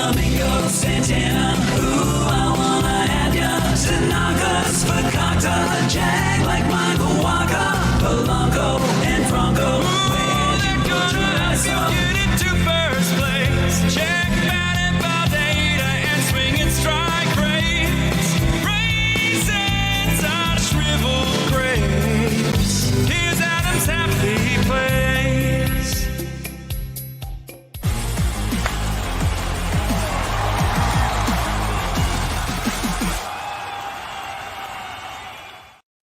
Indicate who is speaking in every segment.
Speaker 1: Domingo Santana, ooh, I wanna have ya. Tanaka's Fakakta, Jag like Michael Waka, Polanco and Franco. Where'd you go to get into first place? Check Matt and Valdeta and swinging strike rates. Raisins are shriveled grapes. Here's Adam's happy place.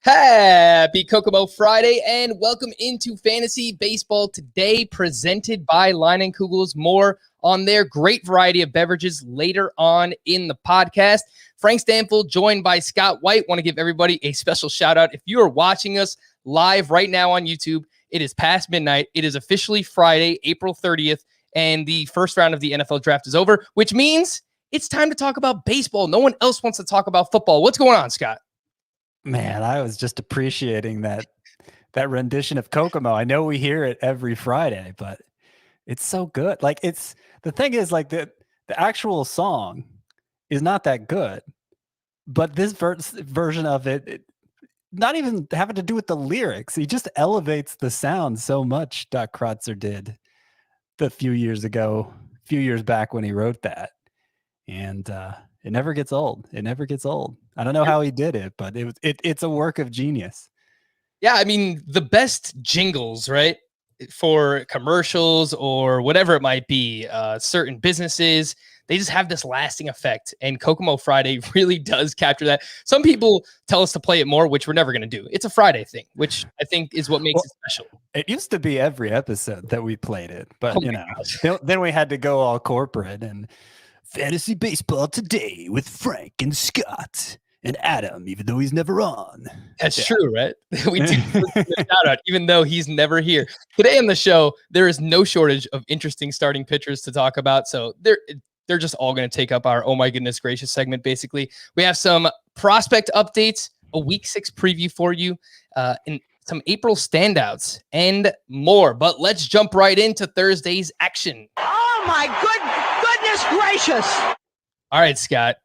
Speaker 2: Happy Kokomo Friday and welcome into Fantasy Baseball Today, presented by Line & Kugels. More on their great variety of beverages later on in the podcast. Frank Stanfield joined by Scott White. Want to give everybody a special shout out. If you are watching us live right now on YouTube, it is past midnight. It is officially Friday, April 30th, and the first round of the NFL draft is over, which means it's time to talk about baseball. No one else wants to talk about football. What's going on, Scott?
Speaker 3: Man, I was just appreciating that rendition of Kokomo. I know we hear it every Friday, but it's so good. Like, it's the thing is, like, the actual song is not that good, but this version of it, not even having to do with the lyrics, he just elevates the sound so much. Doc Krotzer did a few years back when he wrote that, and it never gets old. It never gets old. I don't know how he did it, but it's a work of genius.
Speaker 2: Yeah, I mean, the best jingles, right, for commercials or whatever it might be, certain businesses, they just have this lasting effect. And Kokomo Friday really does capture that. Some people tell us to play it more, which we're never going to do. It's a Friday thing, which I think is what makes it special.
Speaker 3: It used to be every episode that we played it, but then we had to go all corporate and Fantasy Baseball Today with Frank and Scott and Adam, even though he's never on.
Speaker 2: That's true, right? We do shout out, even though he's never here. Today on the show, there is no shortage of interesting starting pitchers to talk about. So they're just all going to take up our oh my goodness gracious segment. Basically, we have some prospect updates, a week 6 preview for you, and some April standouts and more. But let's jump right into Thursday's action.
Speaker 4: Oh my goodness gracious!
Speaker 2: All right, Scott,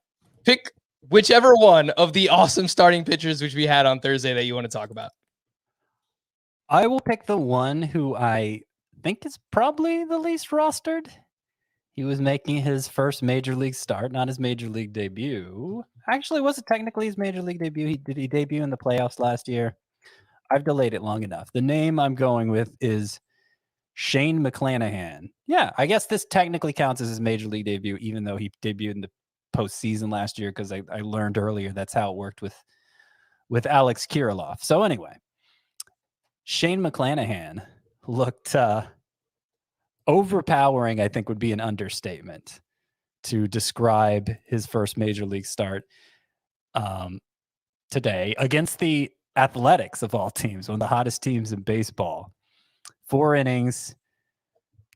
Speaker 2: pick whichever one of the awesome starting pitchers which we had on Thursday that you want to talk about.
Speaker 3: I will pick the one who I think is probably the least rostered. He was making his first major league start, not his major league debut. Actually, was it technically his major league debut? Did he debut in the playoffs last year? I've delayed it long enough. The name I'm going with is Shane McClanahan. Yeah, I guess this technically counts as his major league debut, even though he debuted in the postseason last year, because I learned earlier that's how it worked with Alex Kirilloff. So anyway, Shane McClanahan looked overpowering, I think would be an understatement to describe his first major league start today against the Athletics of all teams, one of the hottest teams in baseball. 4 innings,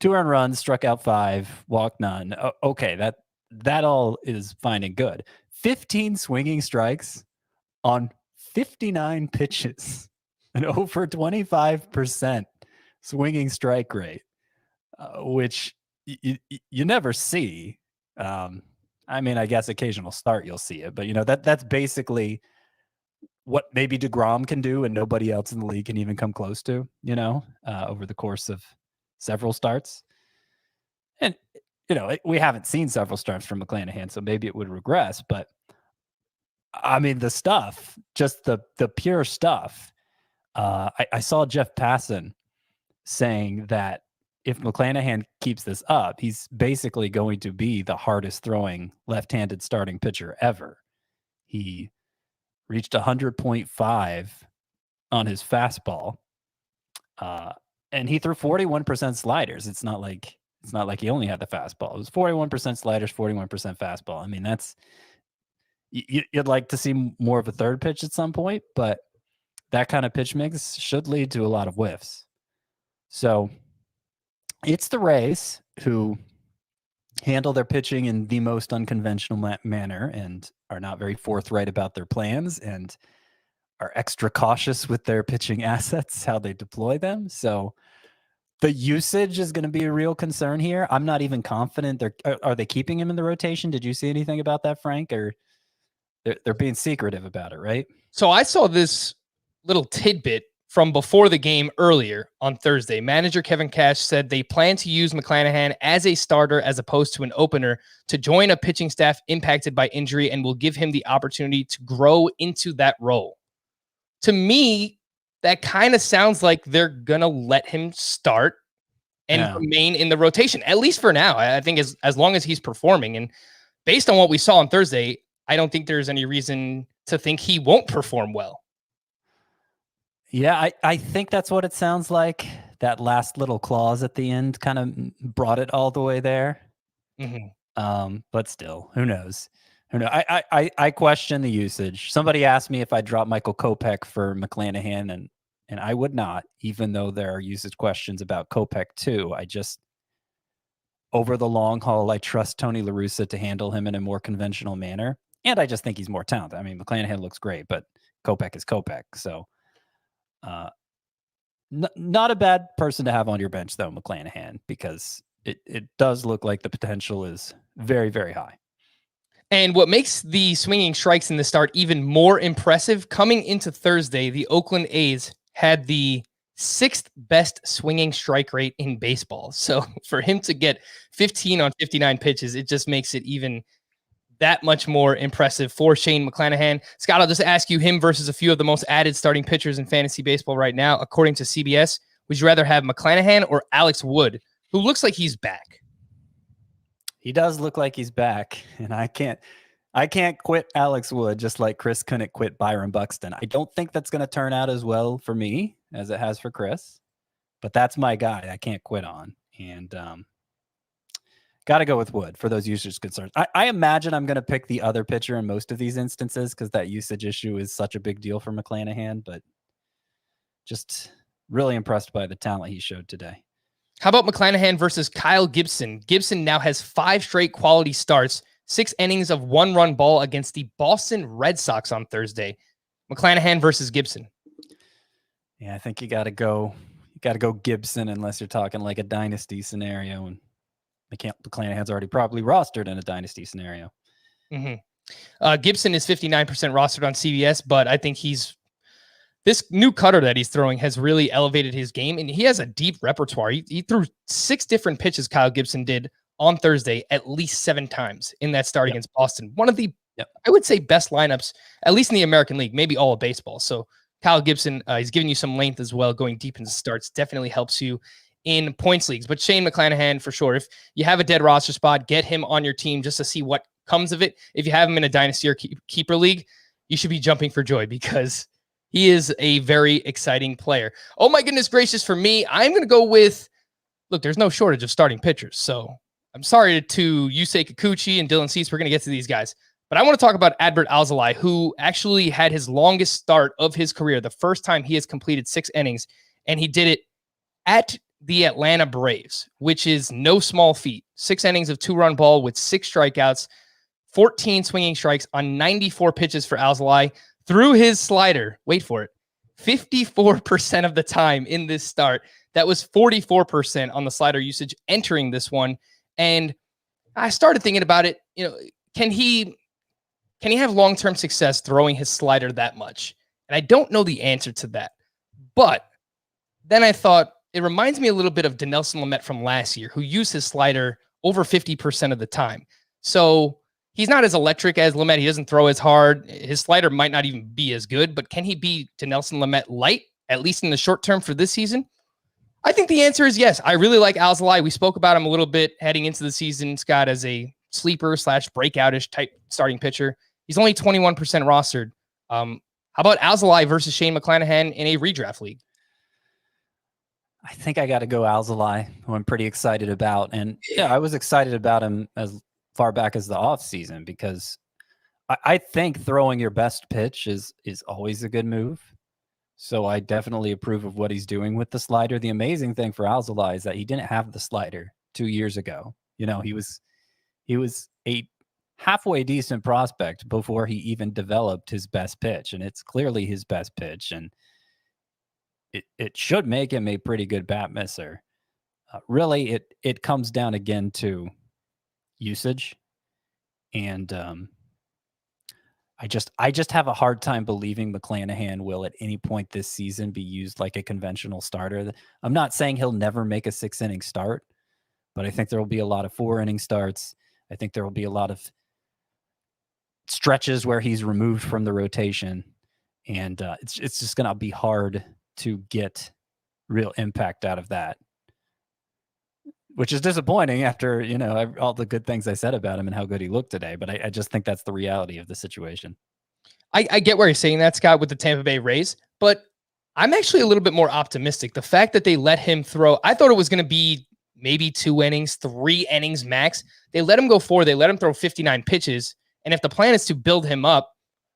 Speaker 3: 2 earned runs, struck out 5, walked none. Okay, that all is fine and good. 15 swinging strikes on 59 pitches, an over 25% swinging strike rate, which you never see. I mean, I guess occasional start you'll see it, but that's basically what maybe DeGrom can do and nobody else in the league can even come close to, over the course of several starts. And we haven't seen several starts from McClanahan, so maybe it would regress. But I mean, the stuff, just the pure stuff. I saw Jeff Passan saying that if McClanahan keeps this up, he's basically going to be the hardest throwing left-handed starting pitcher ever. He reached 100.5 on his fastball, and he threw 41% sliders. It's not like he only had the fastball. It was 41% sliders, 41% fastball. I mean, that's you'd like to see more of a third pitch at some point, but that kind of pitch mix should lead to a lot of whiffs. So it's the Rays who handle their pitching in the most unconventional manner and are not very forthright about their plans and are extra cautious with their pitching assets, how they deploy them. So the usage is going to be a real concern here. I'm not even confident. Are they keeping him in the rotation? Did you see anything about that, Frank? Or they're being secretive about it, right?
Speaker 2: So I saw this little tidbit from before the game earlier on Thursday. Manager Kevin Cash said they plan to use McClanahan as a starter as opposed to an opener to join a pitching staff impacted by injury and will give him the opportunity to grow into that role. To me, that kind of sounds like they're going to let him start and remain in the rotation, at least for now. I think as long as he's performing. And based on what we saw on Thursday, I don't think there's any reason to think he won't perform well.
Speaker 3: Yeah, I think that's what it sounds like. That last little clause at the end kind of brought it all the way there. But still, who knows? Who knows? I question the usage. Somebody asked me if I drop Michael Kopech for McClanahan, and I would not, even though there are usage questions about Kopech too. I just, over the long haul, I trust Tony La Russa to handle him in a more conventional manner. And I just think he's more talented. I mean, McClanahan looks great, but Kopech is Kopech. So not a bad person to have on your bench, though, McClanahan, because it does look like the potential is very, very high.
Speaker 2: And what makes the swinging strikes in the start even more impressive, coming into Thursday, the Oakland A's had the 6th best swinging strike rate in baseball. So for him to get 15 on 59 pitches, it just makes it even that much more impressive for Shane McClanahan. Scott, I'll just ask you him versus a few of the most added starting pitchers in fantasy baseball right now. According to CBS, would you rather have McClanahan or Alex Wood, who looks like he's back?
Speaker 3: He does look like he's back, and I can't quit Alex Wood just like Chris couldn't quit Byron Buxton. I don't think that's going to turn out as well for me as it has for Chris, but that's my guy I can't quit on. And got to go with Wood for those usage concerns. I imagine I'm going to pick the other pitcher in most of these instances because that usage issue is such a big deal for McClanahan, but just really impressed by the talent he showed today.
Speaker 2: How about McClanahan versus Kyle Gibson? Gibson now has 5 straight quality starts, 6 innings of 1-run ball against the Boston Red Sox on Thursday. McClanahan versus Gibson.
Speaker 3: Yeah, I think you got to go Gibson unless you're talking like a dynasty scenario, and McClanahan's already probably rostered in a dynasty scenario.
Speaker 2: Gibson is 59% rostered on CBS, but I think this new cutter that he's throwing has really elevated his game, and he has a deep repertoire. He threw 6 different pitches, Kyle Gibson did, on Thursday at least 7 times in that start against Boston. One of the, I would say, best lineups, at least in the American League, maybe all of baseball. So Kyle Gibson, he's giving you some length as well. Going deep into starts definitely helps you in points leagues. But Shane McClanahan, for sure, if you have a dead roster spot, get him on your team just to see what comes of it. If you have him in a dynasty or keeper league, you should be jumping for joy because he is a very exciting player. Oh my goodness gracious, for me, I'm going to go with, look, there's no shortage of starting pitchers. So I'm sorry to Yusei Kikuchi and Dylan Cease. We're going to get to these guys. But I want to talk about Adbert Alzolay, who actually had his longest start of his career, the first time he has completed 6 innings, and he did it at the Atlanta Braves, which is no small feat. 6 innings of 2-run ball with 6 strikeouts, 14 swinging strikes on 94 pitches for Alzolay. Threw his slider, wait for it, 54% of the time in this start. That was 44% on the slider usage entering this one. And I started thinking about it, can he have long-term success throwing his slider that much? And I don't know the answer to that. But then I thought, it reminds me a little bit of Dinelson Lamet from last year, who used his slider over 50% of the time. So he's not as electric as Lamet. He doesn't throw as hard. His slider might not even be as good, but can he be Dinelson Lamet light, at least in the short term for this season? I think the answer is yes. I really like Alzolay. We spoke about him a little bit heading into the season, Scott, as a sleeper / breakoutish type starting pitcher. He's only 21% rostered. How about Alzolay versus Shane McClanahan in a redraft league?
Speaker 3: I think I got to go Alzolay, who I'm pretty excited about. And yeah, I was excited about him as far back as the offseason because I think throwing your best pitch is always a good move. So I definitely approve of what he's doing with the slider. The amazing thing for Alzolay is that he didn't have the slider 2 years ago. He was a halfway decent prospect before he even developed his best pitch. And it's clearly his best pitch. And it should make him a pretty good bat misser. really, it comes down again to usage, and I just have a hard time believing McClanahan will at any point this season be used like a conventional starter. I'm not saying he'll never make a 6-inning start, but I think there will be a lot of 4-inning starts. I think there will be a lot of stretches where he's removed from the rotation, and it's just going to be hard to get real impact out of that, which is disappointing after, all the good things I said about him and how good he looked today. But I just think that's the reality of the situation.
Speaker 2: I get where you're saying that, Scott, with the Tampa Bay Rays, but I'm actually a little bit more optimistic. The fact that they let him throw, I thought it was going to be maybe 2 innings, 3 innings max. They let him go 4. They let him throw 59 pitches. And if the plan is to build him up,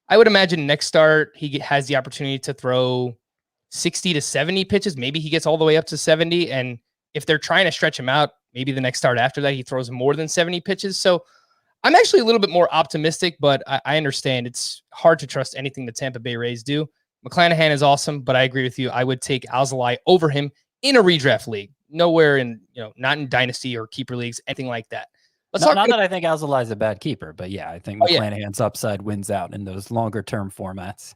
Speaker 2: I would imagine next start he has the opportunity to throw 60 to 70 pitches. Maybe he gets all the way up to 70. And if they're trying to stretch him out, maybe the next start after that, he throws more than 70 pitches. So I'm actually a little bit more optimistic, but I understand it's hard to trust anything the Tampa Bay Rays do. McClanahan is awesome, but I agree with you. I would take Alzolay over him in a redraft league. Nowhere in, not in dynasty or keeper leagues, anything like that.
Speaker 3: Not that I think Alzolay is a bad keeper, but yeah, I think McClanahan's upside wins out in those longer term formats.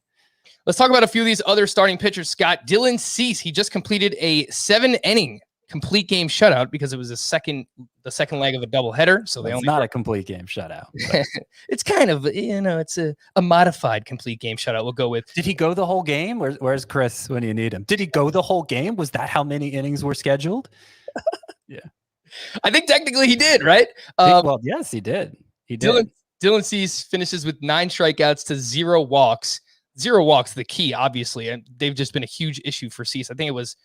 Speaker 2: Let's talk about a few of these other starting pitchers, Scott. Dylan Cease, he just completed a 7-inning complete game shutout because it was the second leg of a doubleheader. So
Speaker 3: it's not a complete game shutout.
Speaker 2: It's kind of, it's a modified complete game shutout. We'll go with.
Speaker 3: Did he go the whole game? Where's Chris when you need him? Did he go the whole game? Was that how many innings were scheduled? Yeah.
Speaker 2: I think technically he did, right?
Speaker 3: Well, yes, he did. He did.
Speaker 2: Dylan Cease finishes with 9 strikeouts to 0 walks. 0 walks, the key, obviously. And they've just been a huge issue for Cease. I think it was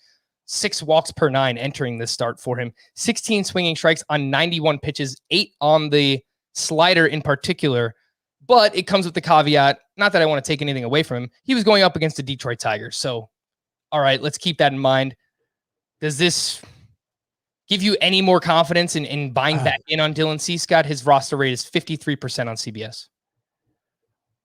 Speaker 2: 6 walks per 9 entering this start for him. 16 swinging strikes on 91 pitches, 8 on the slider in particular. But it comes with the caveat, not that I want to take anything away from him. He was going up against the Detroit Tigers. So, all right, let's keep that in mind. Does this give you any more confidence in buying back in on Dylan Cease, Scott? His roster rate is 53% on CBS.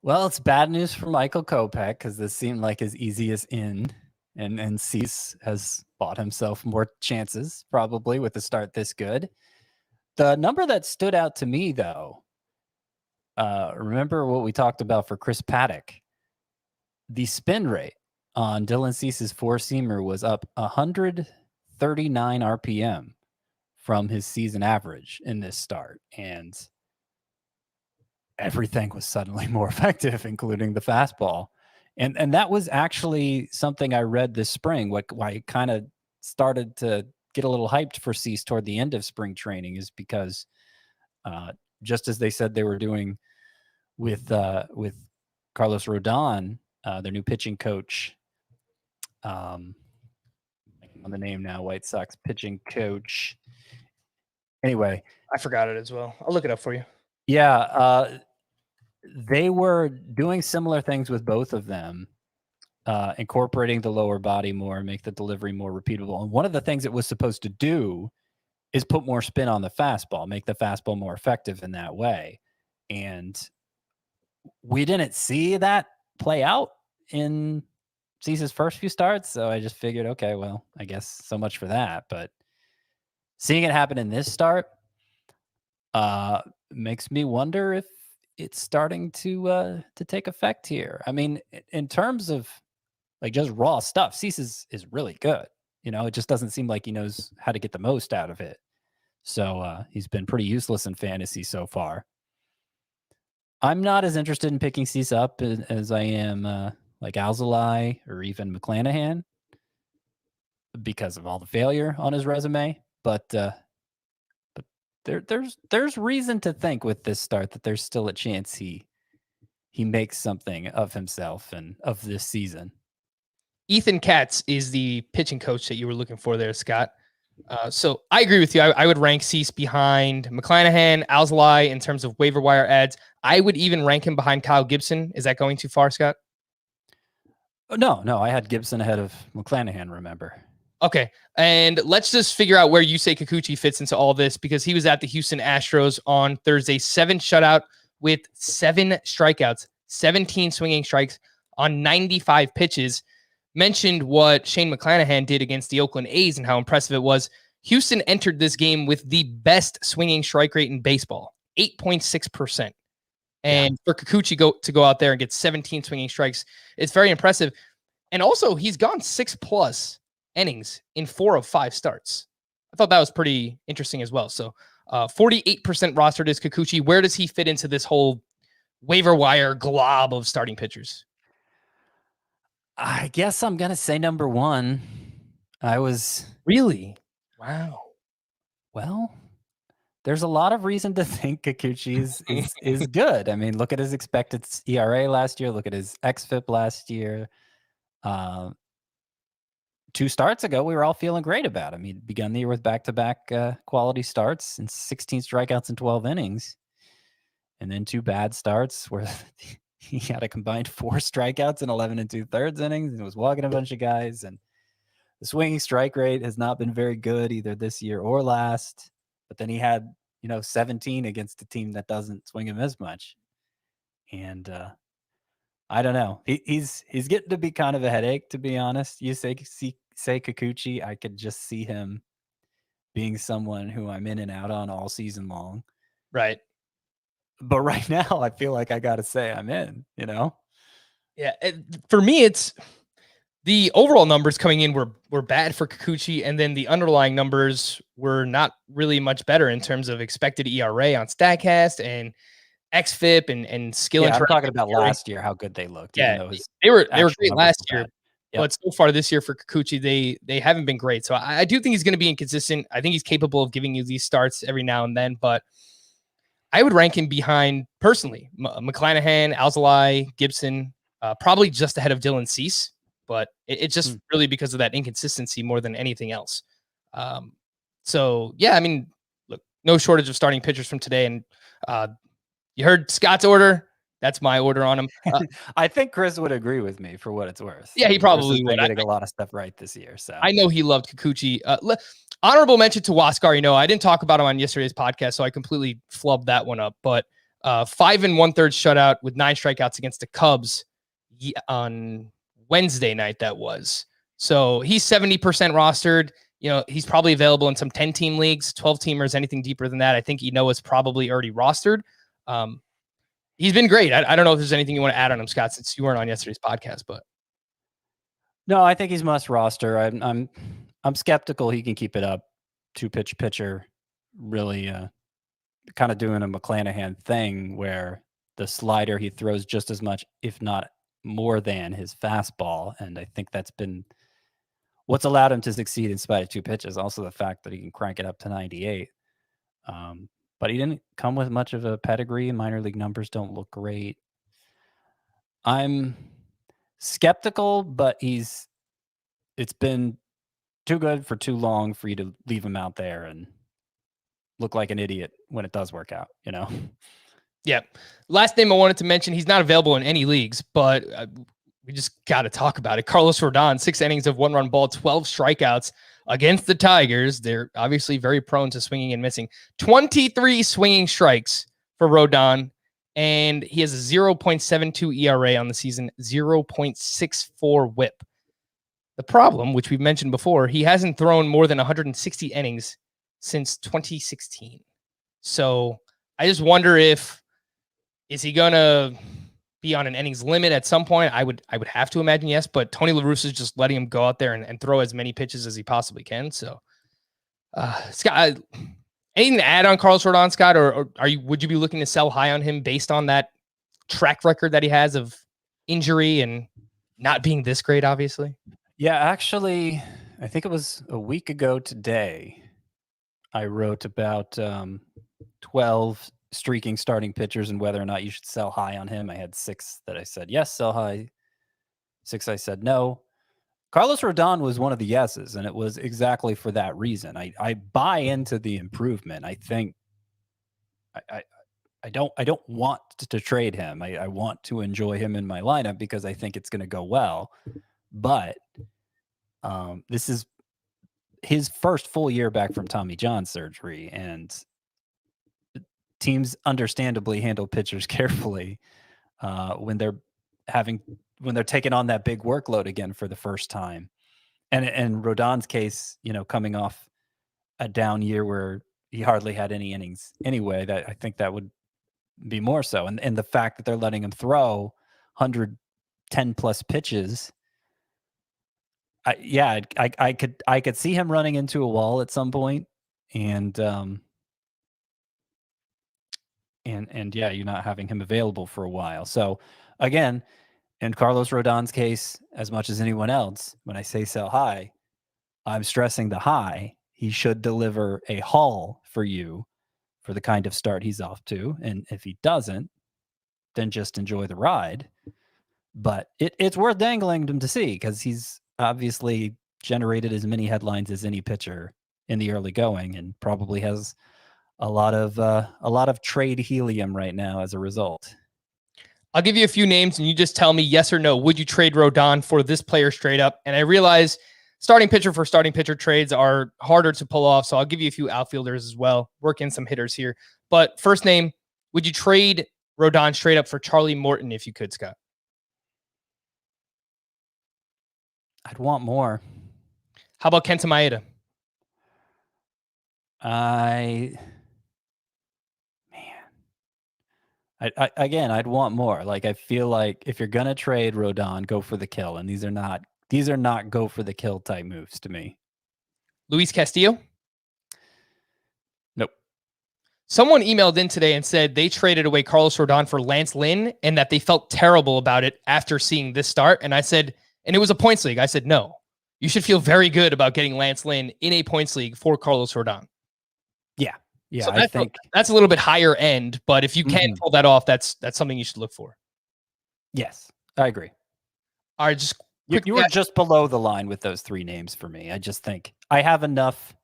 Speaker 3: Well, it's bad news for Michael Kopech because this seemed like his easiest in, and Cease has bought himself more chances probably with a start this good. The number that stood out to me, though, remember what we talked about for Chris Paddock? The spin rate on Dylan Cease's 4-seamer was up 139 RPM from his season average in this start, and everything was suddenly more effective, including the fastball. And that was actually something I read this spring. Why it kind of started to get a little hyped for Cease toward the end of spring training is because just as they said they were doing with Carlos Rodon, their new pitching coach, on the name now, White Sox pitching coach. Anyway,
Speaker 2: I forgot it as well. I'll look it up for you.
Speaker 3: Yeah, they were doing similar things with both of them, incorporating the lower body more, make the delivery more repeatable. And one of the things it was supposed to do is put more spin on the fastball, make the fastball more effective in that way. And we didn't see that play out in Cease's first few starts. So I just figured, okay, well, I guess so much for that. But seeing it happen in this start makes me wonder if it's starting to take effect here. I mean, in terms of like just raw stuff, Cease is really good. It just doesn't seem like he knows how to get the most out of it. So he's been pretty useless in fantasy so far. I'm not as interested in picking Cease up as I am like Alzolay or even McClanahan because of all the failure on his resume. But there's reason to think with this start that there's still a chance he makes something of himself and of this season.
Speaker 2: Ethan Katz is the pitching coach that you were looking for there, Scott. So I agree with you. I would rank Cease behind McClanahan, Alzolay in terms of waiver wire ads. I would even rank him behind Kyle Gibson. Is that going too far, Scott?
Speaker 3: No. I had Gibson ahead of McClanahan, remember.
Speaker 2: Okay. And let's just figure out where you say Kikuchi fits into all this because he was at the Houston Astros on Thursday, 7 shutout with 7 strikeouts, 17 swinging strikes on 95 pitches. Mentioned what Shane McClanahan did against the Oakland A's and how impressive it was. Houston entered this game with the best swinging strike rate in baseball, 8.6%. And for Kikuchi to go out there and get 17 swinging strikes, it's very impressive. And also, he's gone 6+ innings in 4 of 5 starts. I thought that was pretty interesting as well. So 48% rostered is Kikuchi. Where does he fit into this whole waiver wire glob of starting pitchers?
Speaker 3: I guess I'm going to say number 1. I was...
Speaker 2: Really? Wow.
Speaker 3: Well, there's a lot of reason to think Kikuchi is good. I mean, look at his expected ERA last year. Look at his xFIP last year. 2 starts ago, we were all feeling great about him. He'd begun the year with back-to-back quality starts and 16 strikeouts in 12 innings. And then 2 bad starts where he had a combined 4 strikeouts in 11 2/3 innings and was walking a bunch of guys. And the swinging strike rate has not been very good either this year or last. But then he had, 17 against a team that doesn't swing him as much. And I don't know. He's getting to be kind of a headache, to be honest. You say Kikuchi, I could just see him being someone who I'm in and out on all season long.
Speaker 2: Right.
Speaker 3: But right now, I feel like I got to say I'm in,
Speaker 2: Yeah. For me, it's the overall numbers coming in were bad for Kikuchi, and then the underlying numbers were not really much better in terms of expected ERA on StatCast and xFIP and skill.
Speaker 3: Yeah, I'm talking about last year, how good they looked.
Speaker 2: Yeah, they were great last year. Yep. But so far this year for Kikuchi, they haven't been great. So I do think he's going to be inconsistent. I think he's capable of giving you these starts every now and then, but I would rank him behind, personally, McClanahan, Alzolay, Gibson, probably just ahead of Dylan Cease, but it's just really because of that inconsistency more than anything else. So, yeah, I mean, look, no shortage of starting pitchers from today, and you heard Scott's order. That's my order on him.
Speaker 3: I think Chris would agree with me for what it's worth.
Speaker 2: Yeah, he probably would.
Speaker 3: Getting a lot of stuff right this year. So
Speaker 2: I know he loved Kikuchi. Honorable mention to Huascar. I didn't talk about him on yesterday's podcast, so I completely flubbed that one up. But 5 1/3 shutout with 9 strikeouts against the Cubs on Wednesday night. That was. So he's 70% rostered. He's probably available in some 10-team leagues, 12-teamers, anything deeper than that. I think is probably already rostered. He's been great. I don't know if there's anything you want to add on him, Scott, since you weren't on yesterday's podcast, but
Speaker 3: no, I think he's must roster. I'm skeptical he can keep it up. 2-pitch pitcher, really kind of doing a McClanahan thing where the slider he throws just as much, if not more than his fastball, and I think that's been what's allowed him to succeed in spite of 2 pitches. Also, the fact that he can crank it up to 98. But he didn't come with much of a pedigree. Minor league numbers don't look great. I'm skeptical, but it's been too good for too long for you to leave him out there and look like an idiot when it does work out,
Speaker 2: Yeah. Last name I wanted to mention, he's not available in any leagues, but we just got to talk about it. Carlos Rodon, 6 innings of 1-run ball, 12 strikeouts against the Tigers. They're obviously very prone to swinging and missing. 23 swinging strikes for Rodon, and he has a 0.72 ERA on the season, 0.64 whip. The problem, which we've mentioned before, he hasn't thrown more than 160 innings since 2016. So I just wonder is he going to be on an innings limit at some point? I would have to imagine yes, but Tony La Russa is just letting him go out there and throw as many pitches as he possibly can. So, Scott, anything to add on Carlos Rodon, Scott, or would you be looking to sell high on him based on that track record that he has of injury and not being this great, obviously?
Speaker 3: Yeah, actually, I think it was a week ago today, I wrote about 12 streaking starting pitchers and whether or not you should sell high on him. I had 6 that I said yes, sell high. 6 I said no. Carlos Rodon was one of the yeses, and it was exactly for that reason. I buy into the improvement. I think I don't want to trade him. I want to enjoy him in my lineup because I think it's going to go well. But this is his first full year back from Tommy John surgery, and teams understandably handle pitchers carefully when they're taking on that big workload again for the first time. And in Rodon's case, coming off a down year where he hardly had any innings anyway, that I think that would be more so. And the fact that they're letting him throw 110 plus pitches, I could see him running into a wall at some point, and yeah, you're not having him available for a while. So again, in Carlos Rodon's case, as much as anyone else, when I say sell high, I'm stressing the high. He should deliver a haul for you for the kind of start he's off to. And if he doesn't, then just enjoy the ride. But it's worth dangling him to see, because he's obviously generated as many headlines as any pitcher in the early going, and probably has a lot of trade helium right now as a result.
Speaker 2: I'll give you a few names and you just tell me yes or no. Would you trade Rodon for this player straight up? And I realize starting pitcher for starting pitcher trades are harder to pull off, so I'll give you a few outfielders as well. Work in some hitters here. But first name, would you trade Rodon straight up for Charlie Morton if you could, Scott?
Speaker 3: I'd want more.
Speaker 2: How about Kenta Maeda?
Speaker 3: I'd want more. Like, I feel like if you're gonna trade Rodon, go for the kill, and these are not go for the kill type moves to me.
Speaker 2: Luis Castillo?
Speaker 3: Nope.
Speaker 2: Someone emailed in today and said they traded away Carlos Rodon for Lance Lynn and that they felt terrible about it after seeing this start. And I said, and it was a points league. I said, no, you should feel very good about getting Lance Lynn in a points league for Carlos Rodon.
Speaker 3: Yeah,
Speaker 2: so
Speaker 3: I think
Speaker 2: that's a little bit higher end, but if you can pull that off, that's something you should look for.
Speaker 3: Yes, I agree.
Speaker 2: All right, just
Speaker 3: you were just below the line with those three names for me. I just think I have enough.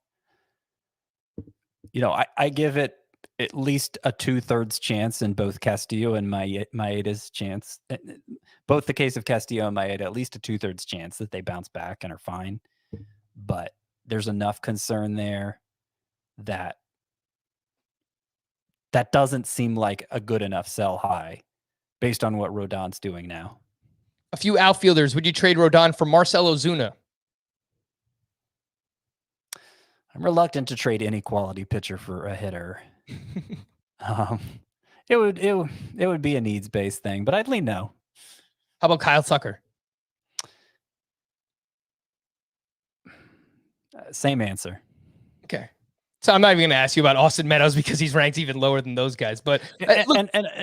Speaker 3: I give it at least a 2/3 chance in both Castillo and Maeda's chance. Both the case of Castillo and Maeda, at least a 2/3 chance that they bounce back and are fine. But there's enough concern there that doesn't seem like a good enough sell high based on what Rodon's doing now.
Speaker 2: A few outfielders. Would you trade Rodon for Marcell Ozuna?
Speaker 3: I'm reluctant to trade any quality pitcher for a hitter. It would be a needs-based thing, but I'd lean no.
Speaker 2: How about Kyle Tucker?
Speaker 3: Same answer.
Speaker 2: Okay. So I'm not even going to ask you about Austin Meadows because he's ranked even lower than those guys. But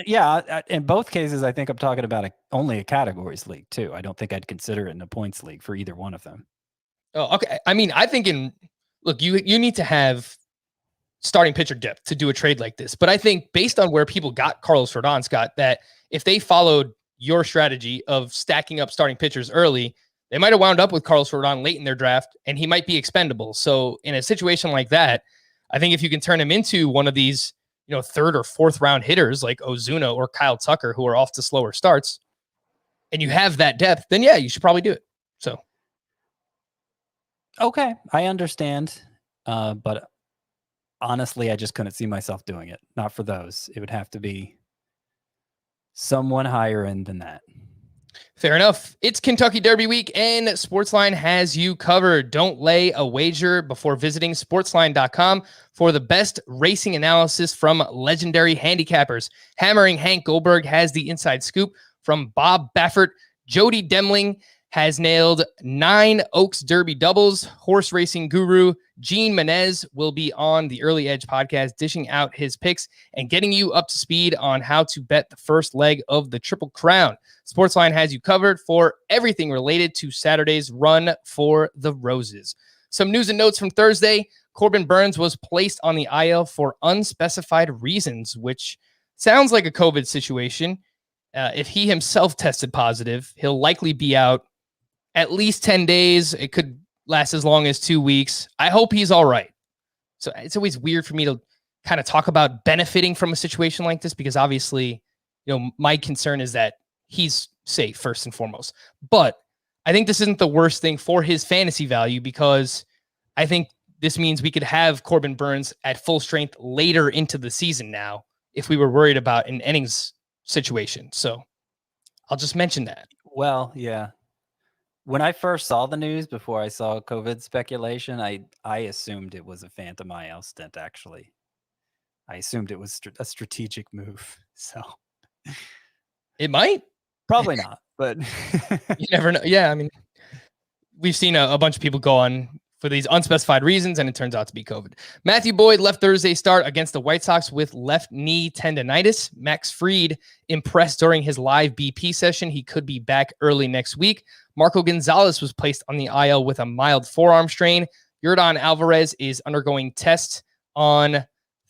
Speaker 3: yeah, in both cases, I think I'm talking about only a categories league too. I don't think I'd consider it in a points league for either one of them.
Speaker 2: Oh, okay. I mean, I think you need to have starting pitcher depth to do a trade like this. But I think based on where people got Carlos Rodon, Scott, that if they followed your strategy of stacking up starting pitchers early, they might have wound up with Carlos Rodon late in their draft, and he might be expendable. So in a situation like that, I think if you can turn him into one of these, third or fourth round hitters like Ozuna or Kyle Tucker, who are off to slower starts, and you have that depth, then yeah, you should probably do it. So.
Speaker 3: Okay. I understand. But honestly, I just couldn't see myself doing it. Not for those. It would have to be someone higher end than that.
Speaker 2: Fair enough. It's Kentucky Derby week and Sportsline has you covered. Don't lay a wager before visiting sportsline.com for the best racing analysis from legendary handicappers. Hammering Hank Goldberg has the inside scoop from Bob Baffert. Jody Demling has nailed 9 Oaks Derby doubles. Horse racing guru Gene Menez will be on the Early Edge podcast, dishing out his picks and getting you up to speed on how to bet the first leg of the Triple Crown. Sportsline has you covered for everything related to Saturday's Run for the Roses. Some news and notes from Thursday. Corbin Burns was placed on the IL for unspecified reasons, which sounds like a COVID situation. If he himself tested positive, he'll likely be out at least 10 days. It could last as long as 2 weeks. I hope he's all right. So it's always weird for me to kind of talk about benefiting from a situation like this, because obviously, my concern is that he's safe first and foremost. But I think this isn't the worst thing for his fantasy value, because I think this means we could have Corbin Burns at full strength later into the season now if we were worried about an innings situation. So I'll just mention that.
Speaker 3: Well, yeah. when I first saw the news before I saw COVID speculation, I assumed it was a phantom IL stint. Actually, I assumed it was a strategic move. So
Speaker 2: It might.
Speaker 3: probably not, but
Speaker 2: You never know. Yeah, I mean, we've seen a bunch of people go on for these unspecified reasons, and it turns out to be COVID. Matthew Boyd left Thursday start against the White Sox with left knee tendonitis. Max Fried impressed during his live BP session. He could be back early next week. Marco Gonzalez was placed on the IL with a mild forearm strain. Yordan Alvarez is undergoing tests on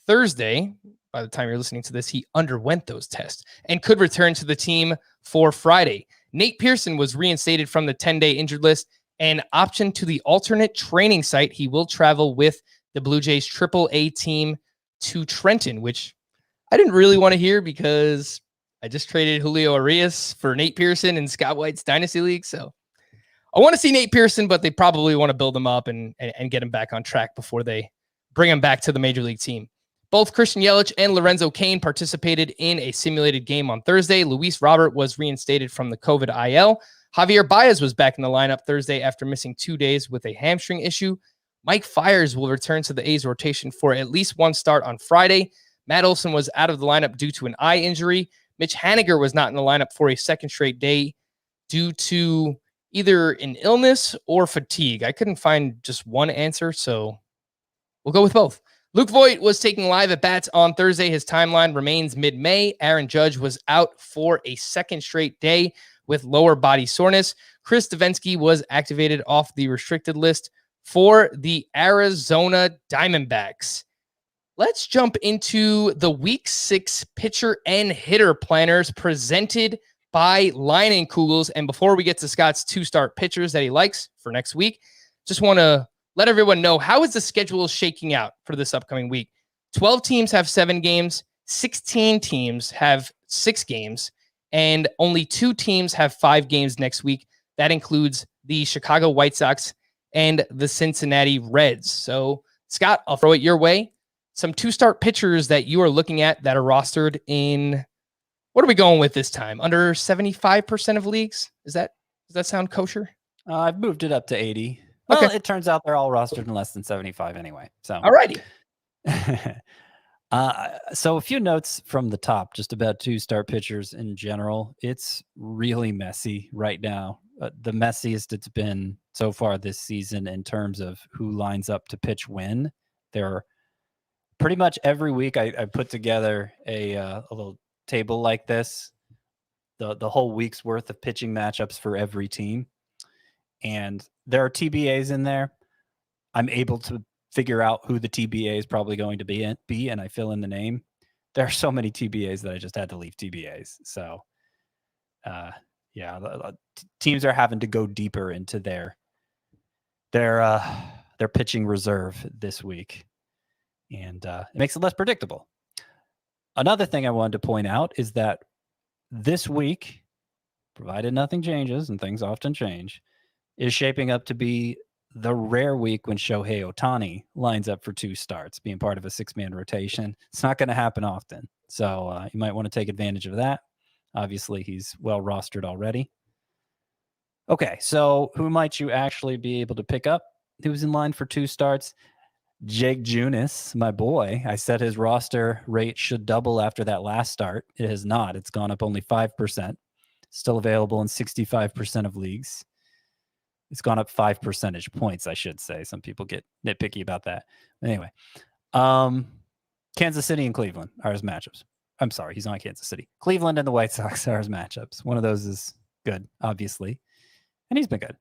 Speaker 2: Thursday. By the time you're listening to this, he underwent those tests and could return to the team for Friday. Nate Pearson was reinstated from the 10-day injured list and option to the alternate training site. He will travel with the Blue Jays AAA team to Trenton, which I didn't really want to hear because I just traded Julio Arias for Nate Pearson in Scott White's Dynasty League. So I want to see Nate Pearson, but they probably want to build him up and get him back on track before they bring him back to the Major League team. Both Christian Yelich and Lorenzo Cain participated in a simulated game on Thursday. Luis Robert was reinstated from the COVID IL. Javier Baez was back in the lineup Thursday after missing 2 days with a hamstring issue. Mike Fiers will return to the A's rotation for at least one start on Friday. Matt Olson was out of the lineup due to an eye injury. Mitch Haniger was not in the lineup for a second straight day due to either an illness or fatigue. I couldn't find just one answer, so we'll go with both. Luke Voigt was taking live at bats on Thursday. His timeline remains mid-May. Aaron Judge was out for a second straight day with lower body soreness. Chris Davinsky was activated off the restricted list for the Arizona Diamondbacks. Let's jump into the Week 6 pitcher and hitter planners presented by Leinenkugels. And before we get to Scott's 2-start pitchers that he likes for next week, just want to let everyone know, how is the schedule shaking out for this upcoming week? 12 teams have 7 games, 16 teams have 6 games, and only 2 teams have 5 games next week. That includes the Chicago White Sox and the Cincinnati Reds. So, Scott, I'll throw it your way. Some 2-start pitchers that you are looking at that are rostered in, what are we going with this time? Under 75% of leagues? Does that sound kosher?
Speaker 3: I've moved it up to 80. Well,
Speaker 2: Okay.
Speaker 3: it turns out they're all rostered in less than 75 anyway. So,
Speaker 2: All righty.
Speaker 3: So a few notes from the top, just about 2-start pitchers in general. It's really messy right now. The messiest it's been so far this season in terms of who lines up to pitch when. There, pretty much every week I put together a little table like this, the whole week's worth of pitching matchups for every team. And there are TBAs in there. I'm able to figure out who the TBA is probably going to be, and I fill in the name. There are so many TBAs that I just had to leave TBAs. So, teams are having to go deeper into their pitching reserve this week, and it makes it less predictable. Another thing I wanted to point out is that this week, provided nothing changes, and things often change, is shaping up to be the rare week when Shohei Ohtani lines up for 2 starts, being part of a 6-man rotation. It's not going to happen often. So you might want to take advantage of that. Obviously, he's well rostered already. Okay, so who might you actually be able to pick up? He was in line for 2 starts. Jake Junis, my boy. I said his roster rate should double after that last start. It has not. It's gone up only 5%. Still available in 65% of leagues. It's gone up 5 percentage points, I should say. Some people get nitpicky about that. Anyway, Kansas City and Cleveland are his matchups. I'm sorry, he's not Kansas City. Cleveland and the White Sox are his matchups. One of those is good, obviously. And he's been good.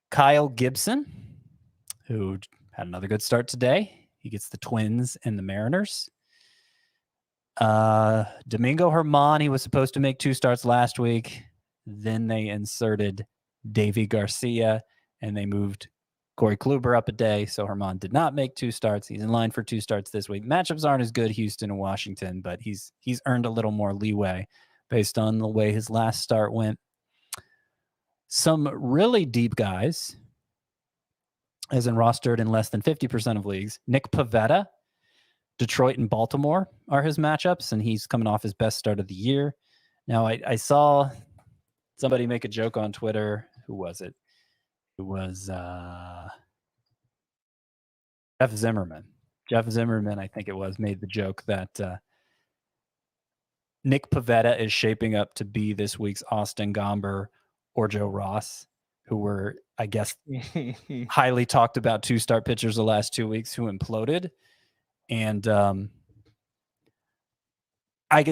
Speaker 3: Kyle Gibson, who had another good start today. He gets the Twins and the Mariners. Domingo Germán, he was supposed to make 2 starts last week. Then they inserted Davy Garcia, and they moved Corey Kluber up a day, so Germán did not make 2 starts. He's in line for 2 starts this week. Matchups aren't as good, Houston and Washington, but he's earned a little more leeway based on the way his last start went. Some really deep guys, as in rostered in less than 50% of leagues. Nick Pivetta, Detroit and Baltimore are his matchups, and he's coming off his best start of the year. Now, I saw somebody make a joke on Twitter who was it? It was Jeff Zimmerman. Jeff Zimmerman, I think it was, made the joke that Nick Pivetta is shaping up to be this week's Austin Gomber or Joe Ross, who were, I guess, highly talked about 2-start pitchers the last 2 weeks who imploded. And I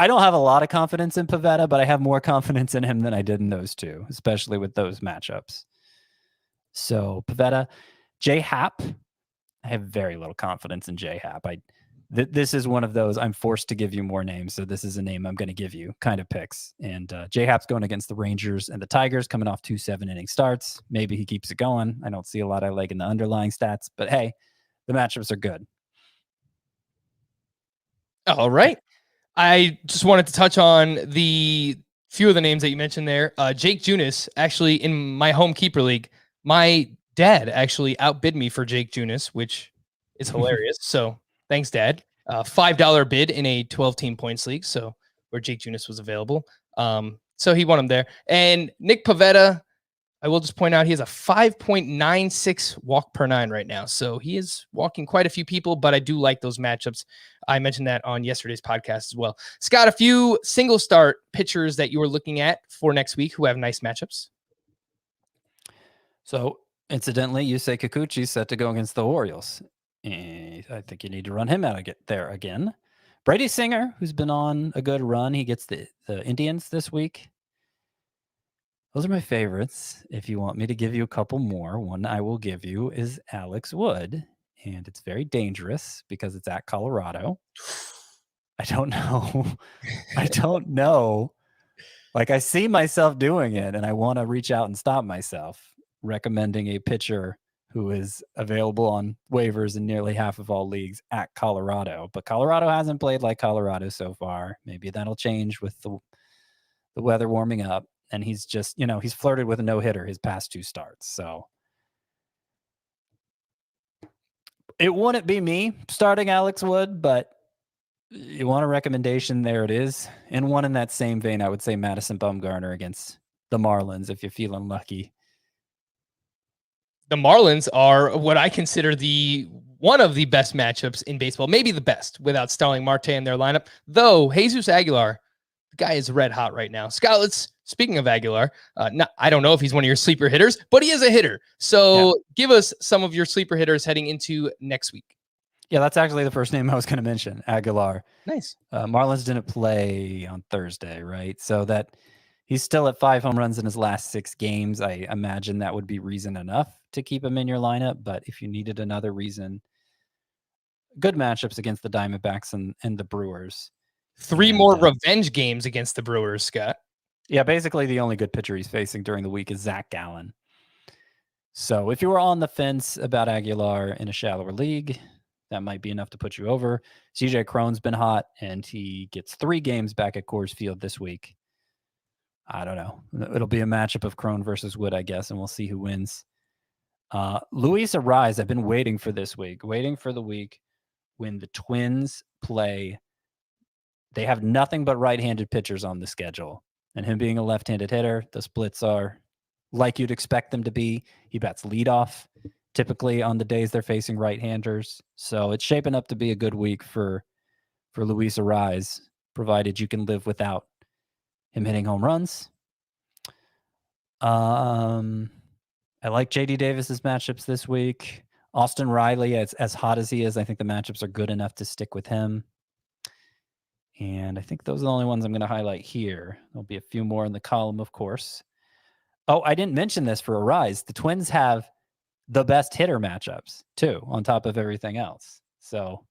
Speaker 3: don't have a lot of confidence in Pivetta, but I have more confidence in him than I did in those two, especially with those matchups. So Pivetta, J Happ, I have very little confidence in J Happ. This is one of those I'm forced to give you more names, so this is a name I'm going to give you kind of picks. And J Happ's going against the Rangers and the Tigers, coming off 2 7-inning starts. Maybe he keeps it going. I don't see a lot I like in the underlying stats, but hey, the matchups are good.
Speaker 2: All right. I just wanted to touch on the few of the names that you mentioned there. Jake Junis, actually, in my home keeper league, my dad actually outbid me for Jake Junis, which is hilarious. So thanks, Dad. $5 bid in a 12-team points league, so where Jake Junis was available. So he won him there. And Nick Pivetta, I will just point out he has a 5.96 walk per 9 right now. So he is walking quite a few people, but I do like those matchups. I mentioned that on yesterday's podcast as well. Scott, a few single start pitchers that you were looking at for next week who have nice matchups.
Speaker 3: So incidentally, you say Kikuchi set to go against the Orioles. And I think you need to run him out there again. Brady Singer, who's been on a good run. He gets the Indians this week. Those are my favorites. If you want me to give you a couple more, one I will give you is Alex Wood. And it's very dangerous because it's at Colorado. I don't know. I don't know. Like, I see myself doing it, and I want to reach out and stop myself, recommending a pitcher who is available on waivers in nearly half of all leagues at Colorado. But Colorado hasn't played like Colorado so far. Maybe that'll change with the weather warming up. And he's just, he's flirted with a no-hitter his past 2 starts. So it wouldn't be me starting Alex Wood, but you want a recommendation, there it is. And one in that same vein, I would say Madison Bumgarner against the Marlins if you're feeling lucky.
Speaker 2: The Marlins are what I consider one of the best matchups in baseball, maybe the best, without Starling Marte in their lineup. Though Jesus Aguilar, the guy is red hot right now. Scott, speaking of Aguilar, I don't know if he's one of your sleeper hitters, but he is a hitter. So Give us some of your sleeper hitters heading into next week.
Speaker 3: Yeah, that's actually the first name I was going to mention, Aguilar.
Speaker 2: Nice.
Speaker 3: Marlins didn't play on Thursday, right? So that he's still at 5 home runs in his last 6 games. I imagine that would be reason enough to keep him in your lineup. But if you needed another reason, good matchups against the Diamondbacks and the Brewers.
Speaker 2: 3 more revenge games against the Brewers, Scott.
Speaker 3: Yeah, basically the only good pitcher he's facing during the week is Zach Gallen. So if you were on the fence about Aguilar in a shallower league, that might be enough to put you over. CJ Cron's been hot, and he gets 3 games back at Coors Field this week. I don't know. It'll be a matchup of Cron versus Wood, I guess, and we'll see who wins. Luis Arise, I've been waiting for this week, waiting for the week when the Twins play. They have nothing but right-handed pitchers on the schedule. And him being a left-handed hitter, the splits are like you'd expect them to be. He bats leadoff typically on the days they're facing right-handers. So it's shaping up to be a good week for Luis Arise, provided you can live without him hitting home runs. I like JD Davis's matchups this week. Austin Riley, as hot as he is, I think the matchups are good enough to stick with him. And I think those are the only ones I'm going to highlight here. There'll be a few more in the column, of course. Oh, I didn't mention this for Arise. The Twins have the best hitter matchups, too, on top of everything else. So,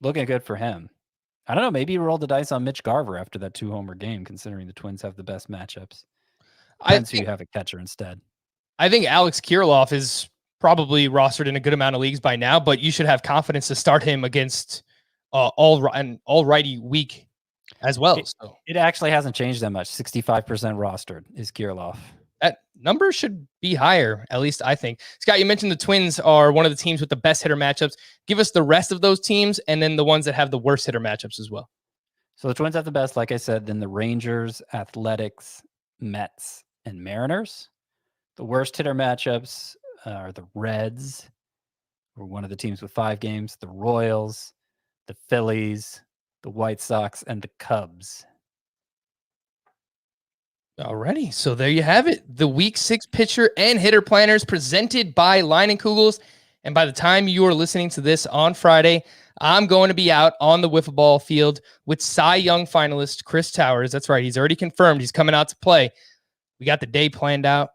Speaker 3: looking good for him. I don't know. Maybe you rolled the dice on Mitch Garver after that 2-homer game, considering the Twins have the best matchups. Depends who you have a catcher instead. I
Speaker 2: think Alex Kirilloff is probably rostered in a good amount of leagues by now, but you should have confidence to start him against an all-righty week as well.
Speaker 3: It actually hasn't changed that much. 65% rostered is Kirilloff.
Speaker 2: That number should be higher, at least I think. Scott, you mentioned the Twins are one of the teams with the best hitter matchups. Give us the rest of those teams and then the ones that have the worst hitter matchups as well.
Speaker 3: So the Twins have the best, like I said, then the Rangers, Athletics, Mets, and Mariners. The worst hitter matchups are the Reds, who are one of the teams with 5 games, the Royals, the Phillies, the White Sox, and the Cubs.
Speaker 2: Alrighty, so there you have it. The Week 6 pitcher and hitter planners presented by Line and Kugels. And by the time you are listening to this on Friday, I'm going to be out on the wiffle ball field with Cy Young finalist Chris Towers. That's right, he's already confirmed he's coming out to play. We got the day planned out.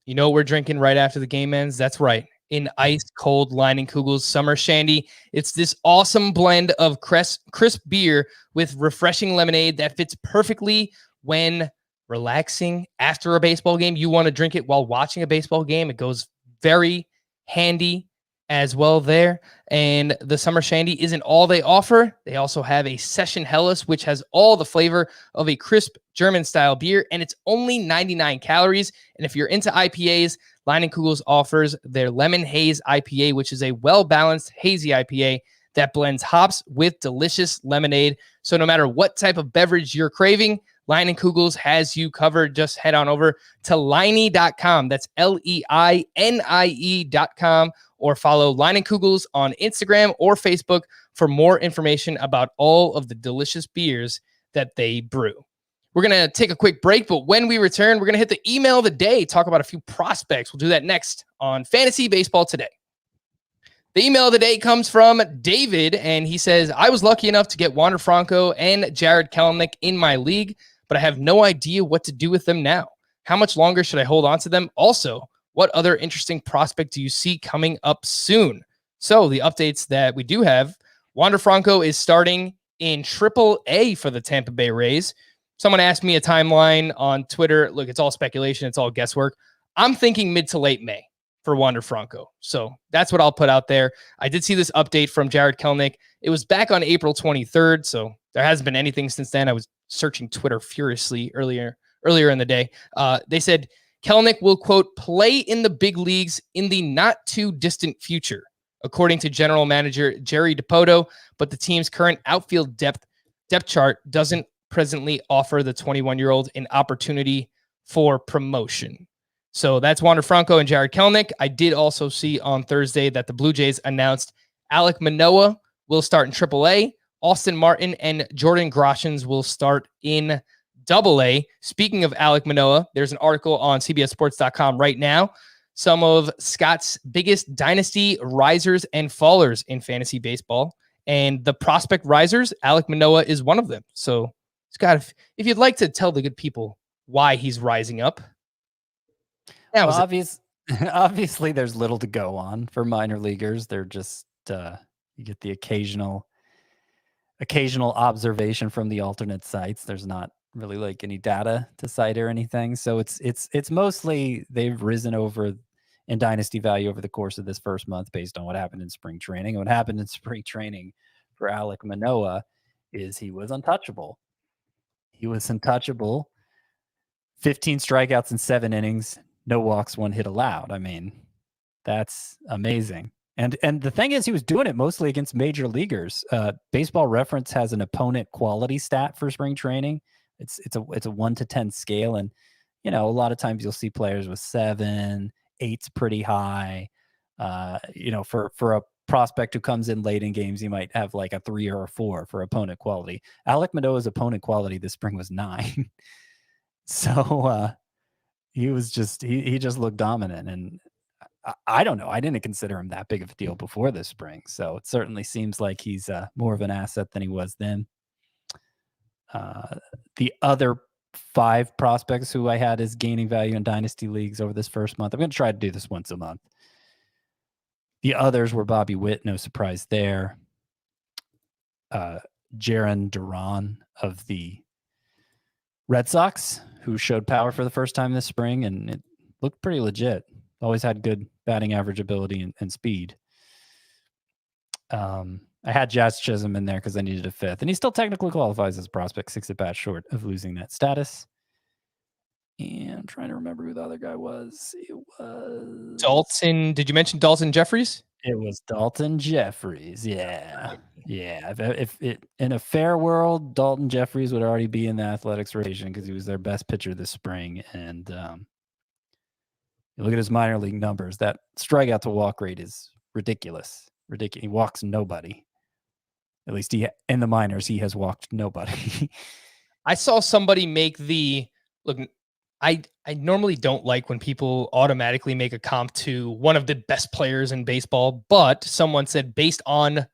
Speaker 2: You know what we're drinking right after the game ends? That's right, an ice cold Line and Kugels Summer Shandy. It's this awesome blend of crisp beer with refreshing lemonade that fits perfectly when relaxing after a baseball game. You want to drink it while watching a baseball game. It goes very handy as well there. And the Summer Shandy isn't all they offer. They also have a Session Helles, which has all the flavor of a crisp German-style beer, and it's only 99 calories. And if you're into IPAs, Line & Kugels offers their Lemon Haze IPA, which is a well-balanced, hazy IPA that blends hops with delicious lemonade. So no matter what type of beverage you're craving, Line & Kugels has you covered. Just head on over to Liney.com. That's LEINIE.com, or follow Line & Kugels on Instagram or Facebook for more information about all of the delicious beers that they brew. We're going to take a quick break, but when we return, we're going to hit the email of the day, talk about a few prospects. We'll do that next on Fantasy Baseball Today. The email of the day comes from David, and he says, I was lucky enough to get Wander Franco and Jared Kelenic in my league, but I have no idea what to do with them now. How much longer should I hold on to them? Also, what other interesting prospect do you see coming up soon? So the updates that we do have, Wander Franco is starting in AAA for the Tampa Bay Rays. Someone asked me a timeline on Twitter. Look, it's all speculation. It's all guesswork. I'm thinking mid to late May for Wander Franco. So that's what I'll put out there. I did see this update from Jared Kelenic. It was back on April 23rd, so there hasn't been anything since then. I was searching Twitter furiously earlier in the day. They said Kelenic will, quote, play in the big leagues in the not too distant future, according to general manager Jerry DiPoto, but the team's current outfield depth chart doesn't presently offer the 21-year-old an opportunity for promotion. So that's Wander Franco and Jared Kelenic. I did also see on Thursday that the Blue Jays announced Alek Manoah will start in AAA. Austin Martin and Jordan Groshans will start in AA. Speaking of Alek Manoah, there's an article on CBSSports.com right now. Some of Scott's biggest dynasty risers and fallers in fantasy baseball. And the prospect risers, Alek Manoah is one of them. So, Scott, if you'd like to tell the good people why he's rising up.
Speaker 3: Well, obviously, there's little to go on for minor leaguers. They're just, you get the occasional observation from the alternate sites. There's not really like any data to cite or anything. So it's mostly they've risen over in dynasty value over the course of this first month based on what happened in spring training. And what happened in spring training for Alek Manoah is he was untouchable. 15 strikeouts in 7 innings, no walks, 1 hit allowed. I mean, that's amazing. And the thing is, he was doing it mostly against major leaguers. Baseball Reference has an opponent quality stat for spring training. It's a 1 to 10 scale, and a lot of times you'll see players with 7, 8's pretty high. For a prospect who comes in late in games, you might have like a 3 or a 4 for opponent quality. Alek Manoah's opponent quality this spring was 9. So he was just he just looked dominant, and I don't know. I didn't consider him that big of a deal before this spring. So it certainly seems like he's more of an asset than he was then. The other 5 prospects who I had as gaining value in dynasty leagues over this first month. I'm going to try to do this once a month. The others were Bobby Witt, no surprise there. Jarren Duran of the Red Sox, who showed power for the first time this spring, and it looked pretty legit. Always had good batting average ability and speed. I had Jazz Chisholm in there because I needed a 5th, and he still technically qualifies as a prospect, 6 at bat short of losing that status. And I'm trying to remember who the other guy was. It was
Speaker 2: Dalton. Did you mention Dalton Jeffries?
Speaker 3: It was Dalton Jeffries. Yeah. Yeah. If it in a fair world, Dalton Jeffries would already be in the Athletics rotation because he was their best pitcher this spring. And you look at his minor league numbers, that strikeout to walk rate is ridiculous. Ridiculous. He walks nobody. At least in the minors, he has walked nobody.
Speaker 2: I saw somebody make the look. I normally don't like when people automatically make a comp to one of the best players in baseball, but someone said based on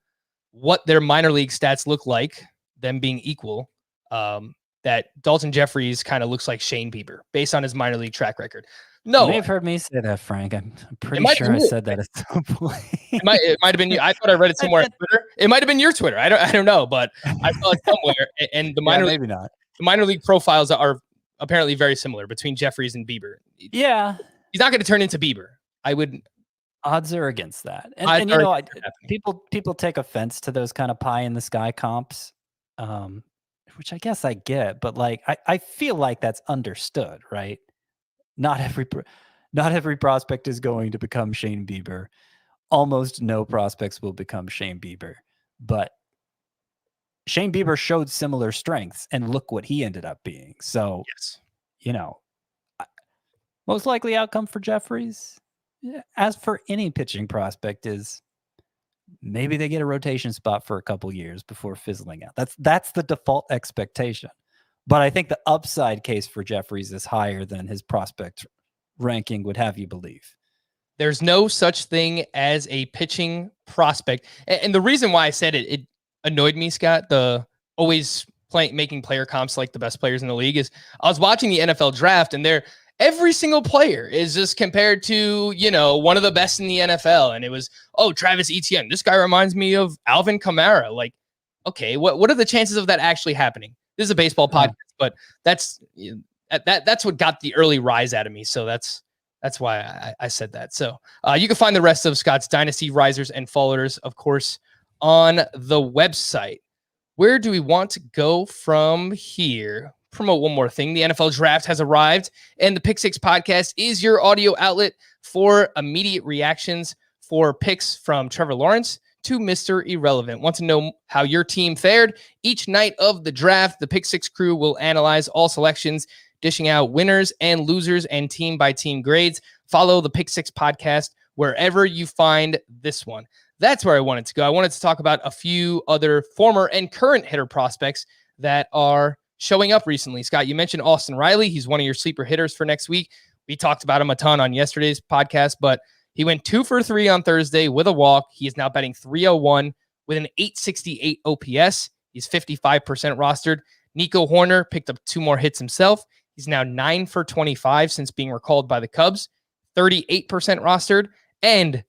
Speaker 2: what their minor league stats look like, them being equal, that Dalton Jeffries kind of looks like Shane Bieber based on his minor league track record. No,
Speaker 3: You may have heard me say that, Frank. I'm pretty
Speaker 2: might
Speaker 3: sure
Speaker 2: be
Speaker 3: I
Speaker 2: you.
Speaker 3: said that at some point.
Speaker 2: it might have been you. I thought I read it somewhere on Twitter. It might have been your Twitter. I don't know, but I saw it somewhere. And the minor
Speaker 3: maybe not.
Speaker 2: the minor league profiles are apparently very similar between Jeffries and Bieber.
Speaker 3: Yeah.
Speaker 2: He's not going to turn into Bieber.
Speaker 3: Odds are against that. And you know, people take offense to those kind of pie in the sky comps, which I guess I get, but like I feel like that's understood, right? Not every prospect is going to become Shane Bieber. Almost no prospects will become Shane Bieber, but Shane Bieber showed similar strengths, and look what he ended up being. So,
Speaker 2: Yes.
Speaker 3: you know, most likely outcome for Jeffries, as for any pitching prospect, is maybe they get a rotation spot for a couple years before fizzling out. That's the default expectation. But I think the upside case for Jeffries is higher than his prospect ranking would have you believe.
Speaker 2: There's no such thing as a pitching prospect. And the reason why I said it annoyed me, Scott, the always making player comps like the best players in the league, is I was watching the NFL draft and every single player is just compared to, one of the best in the NFL. And it was, Travis Etienne. This guy reminds me of Alvin Kamara. Like, okay, what are the chances of that actually happening? This is a baseball podcast, but that's what got the early rise out of me. So that's why I said that. So you can find the rest of Scott's Dynasty risers and fallers, of course, on the website. Where do we want to go from here? Promote one more thing. The NFL draft has arrived, and the Pick Six podcast is your audio outlet for immediate reactions for picks from Trevor Lawrence to Mr. Irrelevant. Want to know how your team fared? Each night of the draft, the Pick Six crew will analyze all selections, dishing out winners and losers and team-by-team grades. Follow the Pick Six podcast wherever you find this one. That's where I wanted to go. I wanted to talk about a few other former and current hitter prospects that are showing up recently. Scott, you mentioned Austin Riley. He's one of your sleeper hitters for next week. We talked about him a ton on yesterday's podcast, but he went 2 for 3 on Thursday with a walk. He is now batting .301 with an .868 OPS. He's 55% rostered. Nico Horner picked up 2 more hits himself. He's now 9 for 25 since being recalled by the Cubs, 38% rostered. And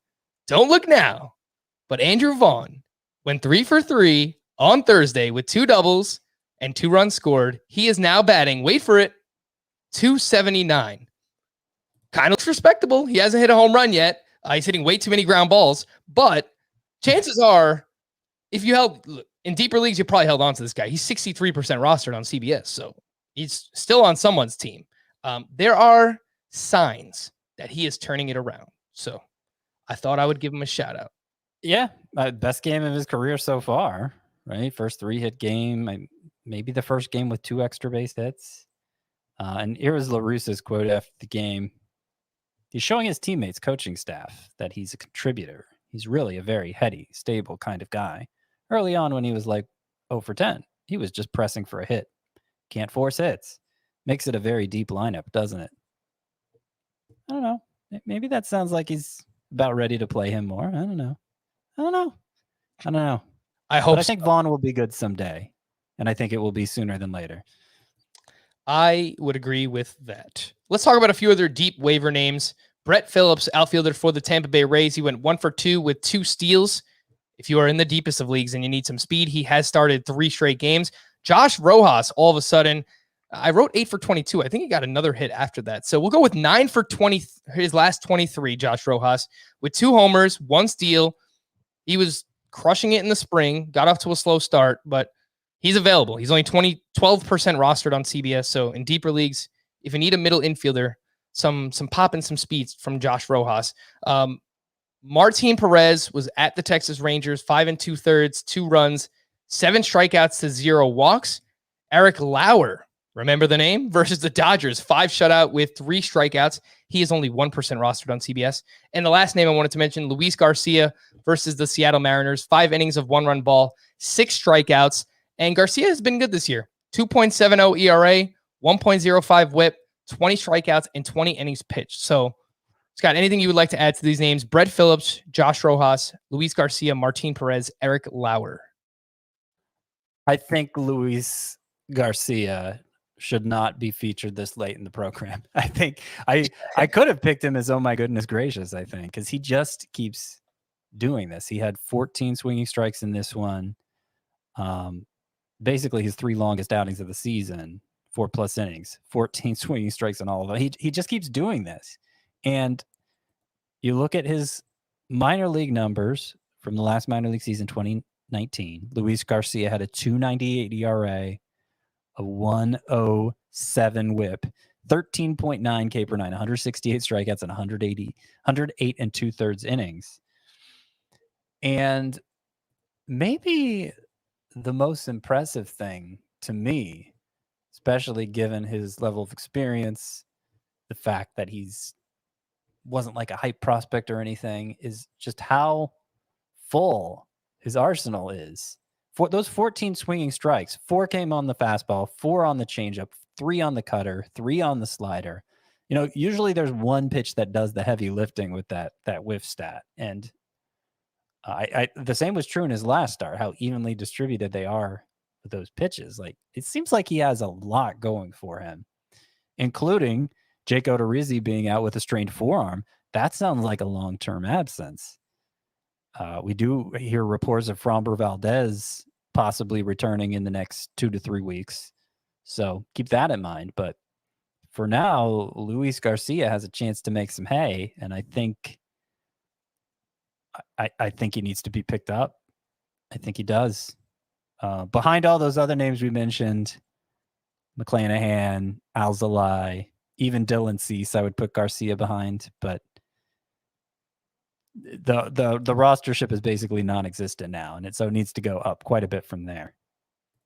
Speaker 2: don't look now, but Andrew Vaughn went 3 for 3 on Thursday with 2 doubles and 2 runs scored. He is now batting, wait for it, .279. Kind of respectable. He hasn't hit a home run yet. He's hitting way too many ground balls, but chances are, if you held in deeper leagues, you probably held on to this guy. He's 63% rostered on CBS, so he's still on someone's team. There are signs that he is turning it around, so I thought I would give him a shout out.
Speaker 3: Yeah, best game of his career so far, right? First 3-hit game, maybe the first game with 2 extra base hits. And here was La Russa's quote after the game. He's showing his teammates, coaching staff, that he's a contributor. He's really a very heady, stable kind of guy. Early on when he was like 0 for 10, he was just pressing for a hit. Can't force hits. Makes it a very deep lineup, doesn't it? I don't know. Maybe that sounds like he's about ready to play him more. I don't know. I think Vaughn will be good someday, and I think it will be sooner than later.
Speaker 2: I would agree with that. Let's talk about a few other deep waiver names. Brett Phillips, outfielder for the Tampa Bay Rays. He went 1 for 2 with 2 steals. If you are in the deepest of leagues and you need some speed, he has started 3 straight games. Josh Rojas, all of a sudden, I wrote 8 for 22. I think he got another hit after that. So we'll go with 9 for 20, his last 23, Josh Rojas, with 2 homers, 1 steal. He was crushing it in the spring, got off to a slow start, but he's available. He's only 12% rostered on CBS. So in deeper leagues, if you need a middle infielder, some pop and some speeds from Josh Rojas. Martin Perez was at the Texas Rangers, 5 2/3, 2 runs, 7 strikeouts to 0 walks. Eric Lauer, remember the name? Versus the Dodgers, 5 shutout with 3 strikeouts. He is only 1% rostered on CBS. And the last name I wanted to mention, Luis Garcia versus the Seattle Mariners, 5 innings of 1-run ball, 6 strikeouts. And Garcia has been good this year. 2.70 ERA, 1.05 whip, 20 strikeouts, and 20 innings pitched. So, Scott, anything you would like to add to these names? Brett Phillips, Josh Rojas, Luis Garcia, Martin Perez, Eric Lauer.
Speaker 3: I think Luis Garcia should not be featured this late in the program. I think I could have picked him as, oh my goodness gracious, I think, because he just keeps doing this. He had 14 swinging strikes in this one. Basically his 3 longest outings of the season, 4+ innings, 14 swinging strikes in all of them. He just keeps doing this. And you look at his minor league numbers from the last minor league season, 2019. Luis Garcia had a 2.98 ERA, a 1.07 whip, 13.9 K per nine, 168 strikeouts, and 108 2/3 innings. And maybe the most impressive thing to me, especially given his level of experience, the fact that he's wasn't like a hype prospect or anything, is just how full his arsenal is. For those 14 swinging strikes, 4 came on the fastball, 4 on the changeup, 3 on the cutter, 3 on the slider. You know, usually there's one pitch that does the heavy lifting with that whiff stat. And the same was true in his last start, how evenly distributed they are with those pitches. Like, it seems like he has a lot going for him, including Jake Odorizzi being out with a strained forearm. That sounds like a long-term absence. We do hear reports of Framber Valdez possibly returning in the next 2 to 3 weeks. So keep that in mind. But for now, Luis Garcia has a chance to make some hay. And I think he needs to be picked up. I think he does. Behind all those other names we mentioned, McClanahan, Alzolay, even Dylan Cease, I would put Garcia behind, but the rostership is basically non-existent now, and so it needs to go up quite a bit from there.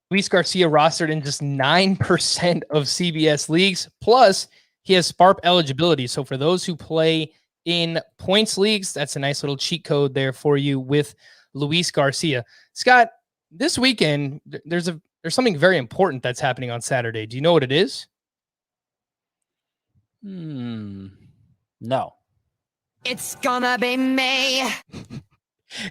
Speaker 2: Luis Garcia rostered in just 9% of CBS leagues. Plus, he has SPARP eligibility. So for those who play in points leagues, that's a nice little cheat code there for you with Luis Garcia. Scott, this weekend, there's something very important that's happening on Saturday. Do you know what it is?
Speaker 3: No.
Speaker 5: It's gonna be May.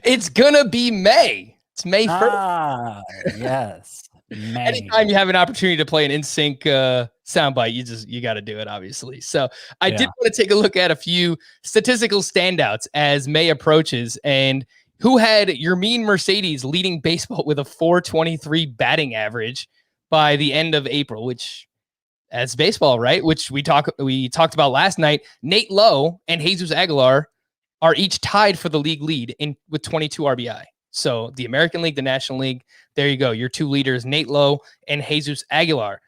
Speaker 2: It's gonna be May. It's May 1st.
Speaker 3: Ah, yes. May.
Speaker 2: Anytime you have an opportunity to play an in-sync soundbite, you got to do it, obviously. So I did want to take a look at a few statistical standouts as May approaches, and who had Yermin Mercedes leading baseball with a .423 batting average by the end of April, which, as baseball, right? Which we talked about last night. Nate Lowe and Jesus Aguilar are each tied for the league lead with 22 RBI. So the American League, the National League, there you go. Your 2 leaders, Nate Lowe and Jesus Aguilar.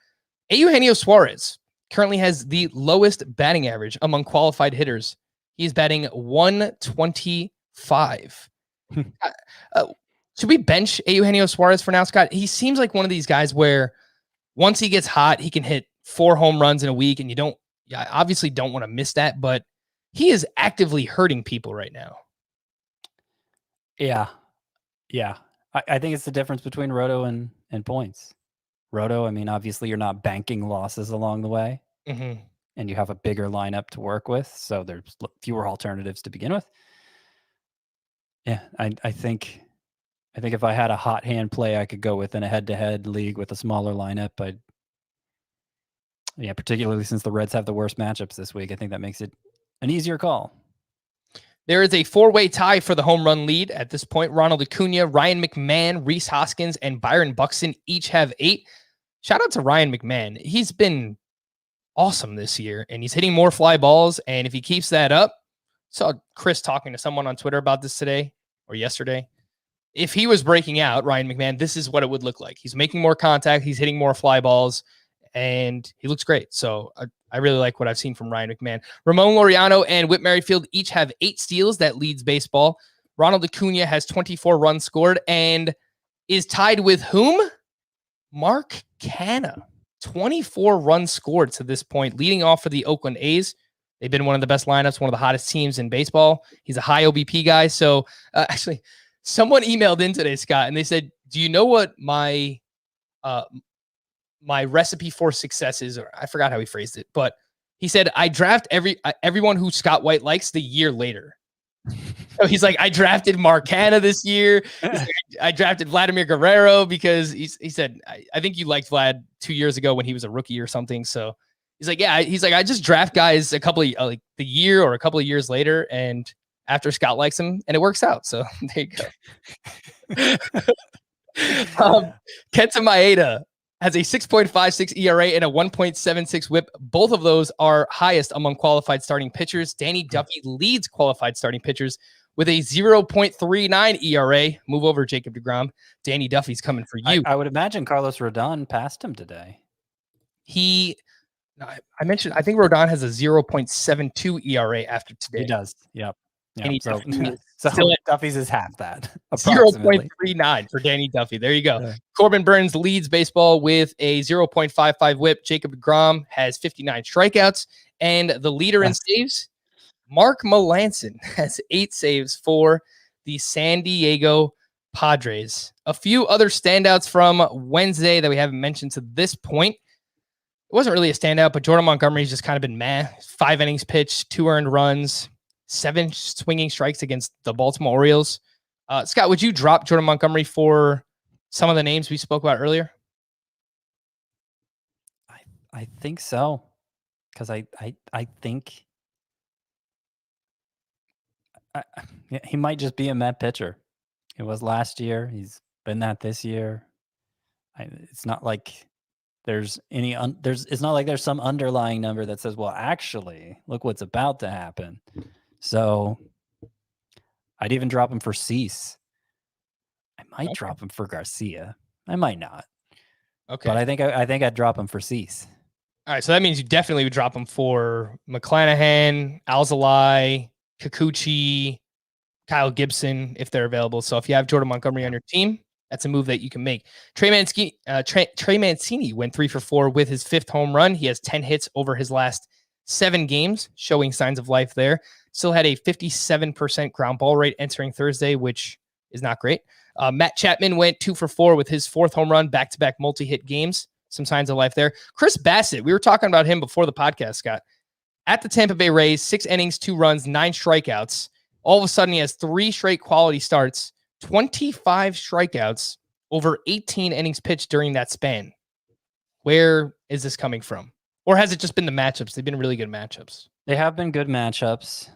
Speaker 2: Eugenio Suarez currently has the lowest batting average among qualified hitters. He's batting 125. Should we bench Eugenio Suarez for now, Scott? He seems like one of these guys where once he gets hot, he can hit 4 home runs in a week, and you obviously don't want to miss that, but he is actively hurting people right now.
Speaker 3: Yeah. I think it's the difference between roto and points. Roto, I mean, obviously you're not banking losses along the way, and you have a bigger lineup to work with, so there's fewer alternatives to begin with. Yeah, I think if I had a hot hand play I could go with in a head-to-head league with a smaller lineup, particularly since the Reds have the worst matchups this week, I think that makes it an easier call.
Speaker 2: There is a 4-way tie for the home run lead at this point. Ronald Acuna, Ryan McMahon, Rhys Hoskins, and Byron Buxton each have 8. Shout out to Ryan McMahon. He's been awesome this year, and he's hitting more fly balls, and if he keeps that up, saw Chris talking to someone on Twitter about this today or yesterday. If he was breaking out, Ryan McMahon, this is what it would look like. He's making more contact, he's hitting more fly balls, and he looks great. So I really like what I've seen from Ryan McMahon. Ramon Laureano and Whit Merrifield each have 8 steals. That leads baseball. Ronald Acuna has 24 runs scored and is tied with whom? Mark Canha. 24 runs scored to this point, leading off for the Oakland A's. They've been one of the best lineups, one of the hottest teams in baseball. He's a high OBP guy. So actually, someone emailed in today, Scott, and they said, do you know what my recipe for success is? Or I forgot how he phrased it, but he said, I draft everyone who Scott White likes the year later. So he's like, I drafted Mark Canha this year. Like, I drafted Vladimir Guerrero because he said, I think you liked Vlad 2 years ago when he was a rookie or something. So he's like, yeah, I just draft guys a couple of like the year or a couple of years later. And after Scott likes him and it works out. So there you go. Kenta Maeda has a 6.56 ERA and a 1.76 whip. Both of those are highest among qualified starting pitchers. Danny Duffy leads qualified starting pitchers with a 0.39 ERA. Move over, Jacob deGrom. Danny Duffy's coming for you.
Speaker 3: I would imagine Carlos Rodon passed him today.
Speaker 2: I mentioned, I think Rodon has a 0.72 ERA after today.
Speaker 3: He does. Yep.
Speaker 2: Danny
Speaker 3: So,
Speaker 2: Duffy
Speaker 3: so Duffy's is half that. approximately.
Speaker 2: 0.39 for Danny Duffy. There you go. Yeah. Corbin Burns leads baseball with a 0.55 whip. Jacob deGrom has 59 strikeouts. And the leader in saves, Mark Melancon, has 8 saves for the San Diego Padres. A few other standouts from Wednesday that we haven't mentioned to this point. It wasn't really a standout, but Jordan Montgomery's just kind of been meh. 5 innings pitched, 2 earned runs, 7 swinging strikes against the Baltimore Orioles. Scott, would you drop Jordan Montgomery for some of the names we spoke about earlier?
Speaker 3: I think so. Because I think he might just be a Met pitcher. It was last year. He's been that this year. It's not like there's any it's not like there's some underlying number that says, well, actually, look what's about to happen. So I'd even drop him for Cease. I might drop him for Garcia. I might not.
Speaker 2: Okay.
Speaker 3: But I think I'd drop him for Cease.
Speaker 2: All right. So that means you definitely would drop him for McClanahan, Alzolay, Kikuchi, Kyle Gibson, if they're available. So if you have Jordan Montgomery on your team, that's a move that you can make. Trey Mancini went 3 for 4 with his 5th home run. He has 10 hits over his last 7 games, showing signs of life there. Still had a 57% ground ball rate entering Thursday, which is not great. Matt Chapman went 2 for 4 with his 4th home run, back-to-back multi-hit games. Some signs of life there. Chris Bassett, we were talking about him before the podcast, Scott. At the Tampa Bay Rays, 6 innings, 2 runs, 9 strikeouts. All of a sudden, he has 3 straight quality starts, 25 strikeouts, over 18 innings pitched during that span. Where is this coming from? Or has it just been the matchups? They've been really good matchups.
Speaker 3: They have been good matchups.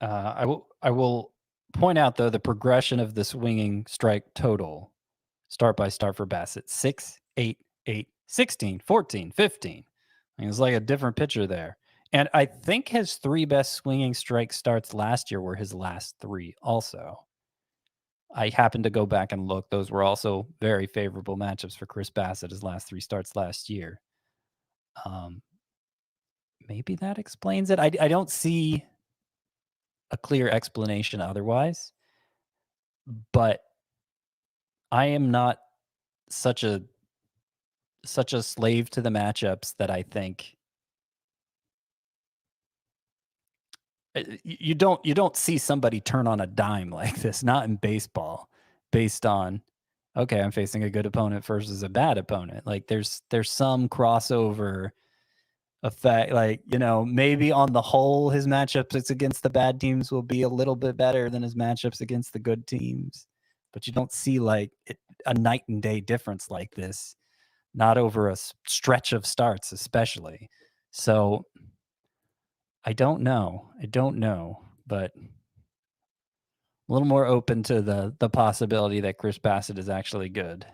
Speaker 3: I will point out, though, the progression of the swinging strike total, start by start for Bassett. 6, 8, 8, 16, 14, 15. I mean, it's like a different pitcher there. And I think his 3 best swinging strike starts last year were his last 3 also. I happened to go back and look. Those were also very favorable matchups for Chris Bassett, his last 3 starts last year. Maybe that explains it. I don't see a clear explanation otherwise, but I am not such a slave to the matchups that I think you don't see somebody turn on a dime like this, not in baseball, based on, okay, I'm facing a good opponent versus a bad opponent. Like there's some crossover effect. Like, maybe on the whole, his matchups against the bad teams will be a little bit better than his matchups against the good teams. But you don't see like a night and day difference like this, not over a stretch of starts, especially. So I don't know, but a little more open to the possibility that Chris Bassett is actually good.